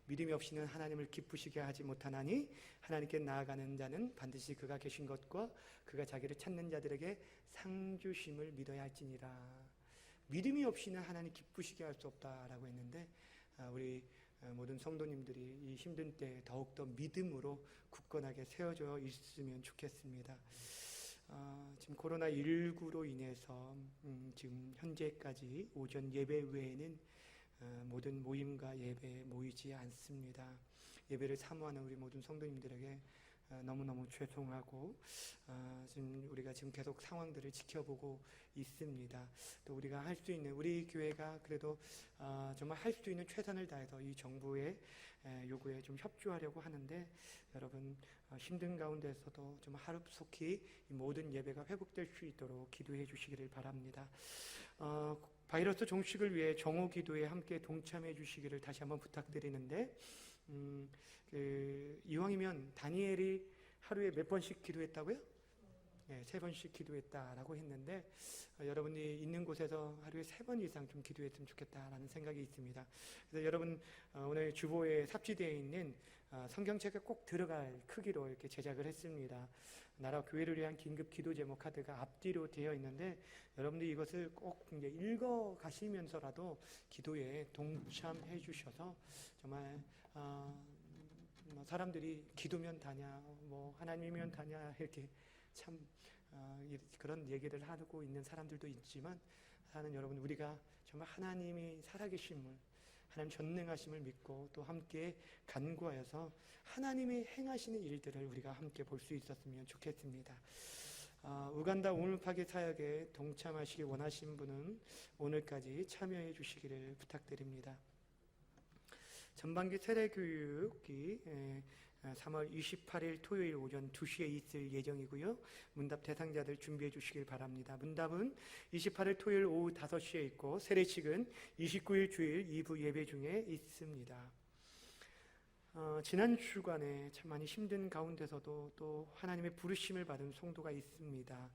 믿음이 없이는 하나님을 기쁘시게 하지 못하나니 하나님께 나아가는 자는 반드시 그가 계신 것과 그가 자기를 찾는 자들에게 상 주심을 믿어야 할지니라. 믿음이 없이는 하나님 기쁘시게 할 수 없다라고 했는데, 우리 모든 성도님들이 이 힘든 때 더욱더 믿음으로 굳건하게 세워져 있으면 좋겠습니다. 지금 코로나19로 인해서 지금 현재까지 오전 예배 외에는 모든 모임과 예배에 모이지 않습니다. 예배를 사모하는 우리 모든 성도님들에게 너무너무 죄송하고, 지금 우리가 지금 계속 상황들을 지켜보고 있습니다. 또 우리가 할 수 있는, 우리 교회가 그래도 정말 할 수 있는 최선을 다해서 이 정부의 요구에 좀 협조하려고 하는데, 여러분 힘든 가운데서도 좀 하루속히 이 모든 예배가 회복될 수 있도록 기도해 주시기를 바랍니다. 바이러스 종식을 위해 정오 기도에 함께 동참해 주시기를 다시 한번 부탁드리는데, 이왕이면 다니엘이 하루에 몇 번씩 기도했다고요? 네, 3번씩 기도했다라고 했는데, 여러분이 있는 곳에서 하루에 3번 이상 좀 기도했으면 좋겠다라는 생각이 있습니다. 그래서 여러분 오늘 주보에 삽지되어 있는 성경책에 꼭 들어갈 크기로 이렇게 제작을 했습니다. 나라 교회를 위한 긴급 기도 제목 카드가 앞뒤로 되어 있는데, 여러분들이 이것을 꼭 이제 읽어 가시면서라도 기도에 동참해 주셔서 정말 사람들이 기도면 다냐, 뭐 하나님이면 다냐 이렇게 참 그런 얘기를 하고 있는 사람들도 있지만, 사는 여러분, 우리가 정말 하나님이 살아계심을, 하나님 전능하심을 믿고 또 함께 간구하여서 하나님이 행하시는 일들을 우리가 함께 볼 수 있었으면 좋겠습니다. 우간다 우물파기 사역에 동참하시기 원하신 분은 오늘까지 참여해 주시기를 부탁드립니다. 전반기 세례교육이 3월 28일 토요일 오전 2시에 있을 예정이고요. 문답 대상자들 준비해 주시길 바랍니다. 문답은 28일 토요일 오후 5시에 있고, 세례식은 29일 주일 2부 예배 중에 있습니다. 지난 주간에 참 많이 힘든 가운데서도 또 하나님의 부르심을 받은 성도가 있습니다.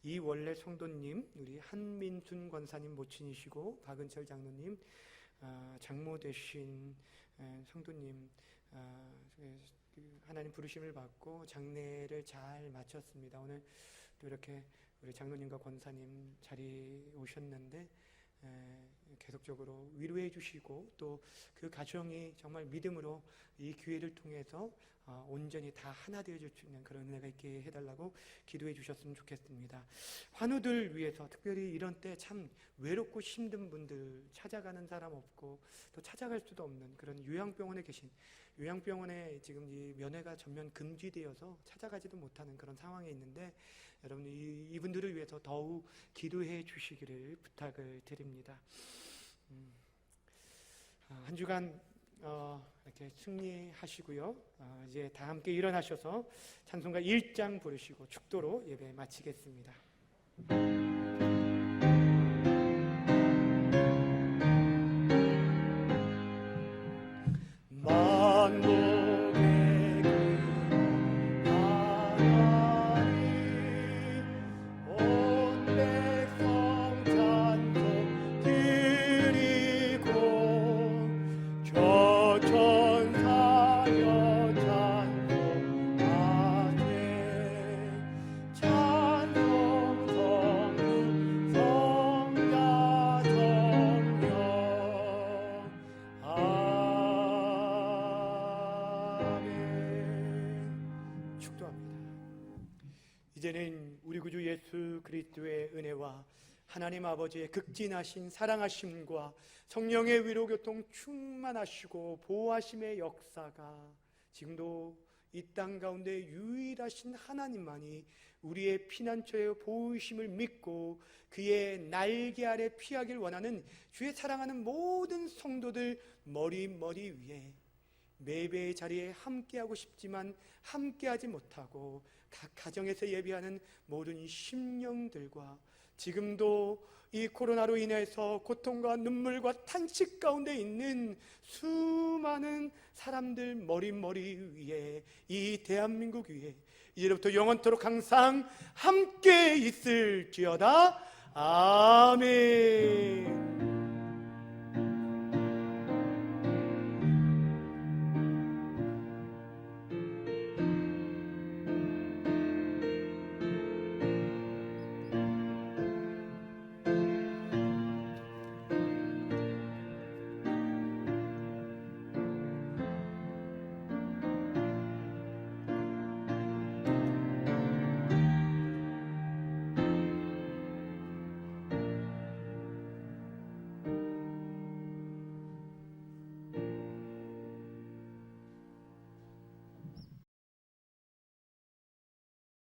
이 원래 성도님, 우리 한민순 권사님 모친이시고 박은철 장로님 장모 되신 성도님, 하나님 부르심을 받고 장례를 잘 마쳤습니다. 오늘 또 이렇게 우리 장로님과 권사님 자리에 오셨는데, 계속적으로 위로해 주시고 또 그 가정이 정말 믿음으로 이 기회를 통해서 온전히 다 하나 되어줄 수 있는 그런 은혜가 있게 해달라고 기도해 주셨으면 좋겠습니다. 환우들 위해서, 특별히 이런 때 참 외롭고 힘든 분들, 찾아가는 사람 없고 또 찾아갈 수도 없는 그런 요양병원에 계신, 요양병원에 지금 이 면회가 전면 금지되어서 찾아가지도 못하는 그런 상황에 있는데, 여러분 이분들을 위해서 더욱 기도해 주시기를 부탁을 드립니다. 한 주간 이렇게 승리하시고요. 이제 다 함께 일어나셔서 찬송가 1장 부르시고 축도로 예배 마치겠습니다. 이제는 우리 구주 예수 그리스도의 은혜와 하나님 아버지의 극진하신 사랑하심과 성령의 위로 교통 충만하시고 보호하심의 역사가 지금도 이 땅 가운데 유일하신 하나님만이 우리의 피난처의 보호심을 믿고 그의 날개 아래 피하길 원하는 주의 사랑하는 모든 성도들 머리 위에 매배의 자리에 함께하고 싶지만 함께하지 못하고 각 가정에서 예배하는 모든 심령들과 지금도 이 코로나로 인해서 고통과 눈물과 탄식 가운데 있는 수많은 사람들 머리 위에, 이 대한민국 위에 이제부터 영원토록 항상 함께 있을지어다. 아멘.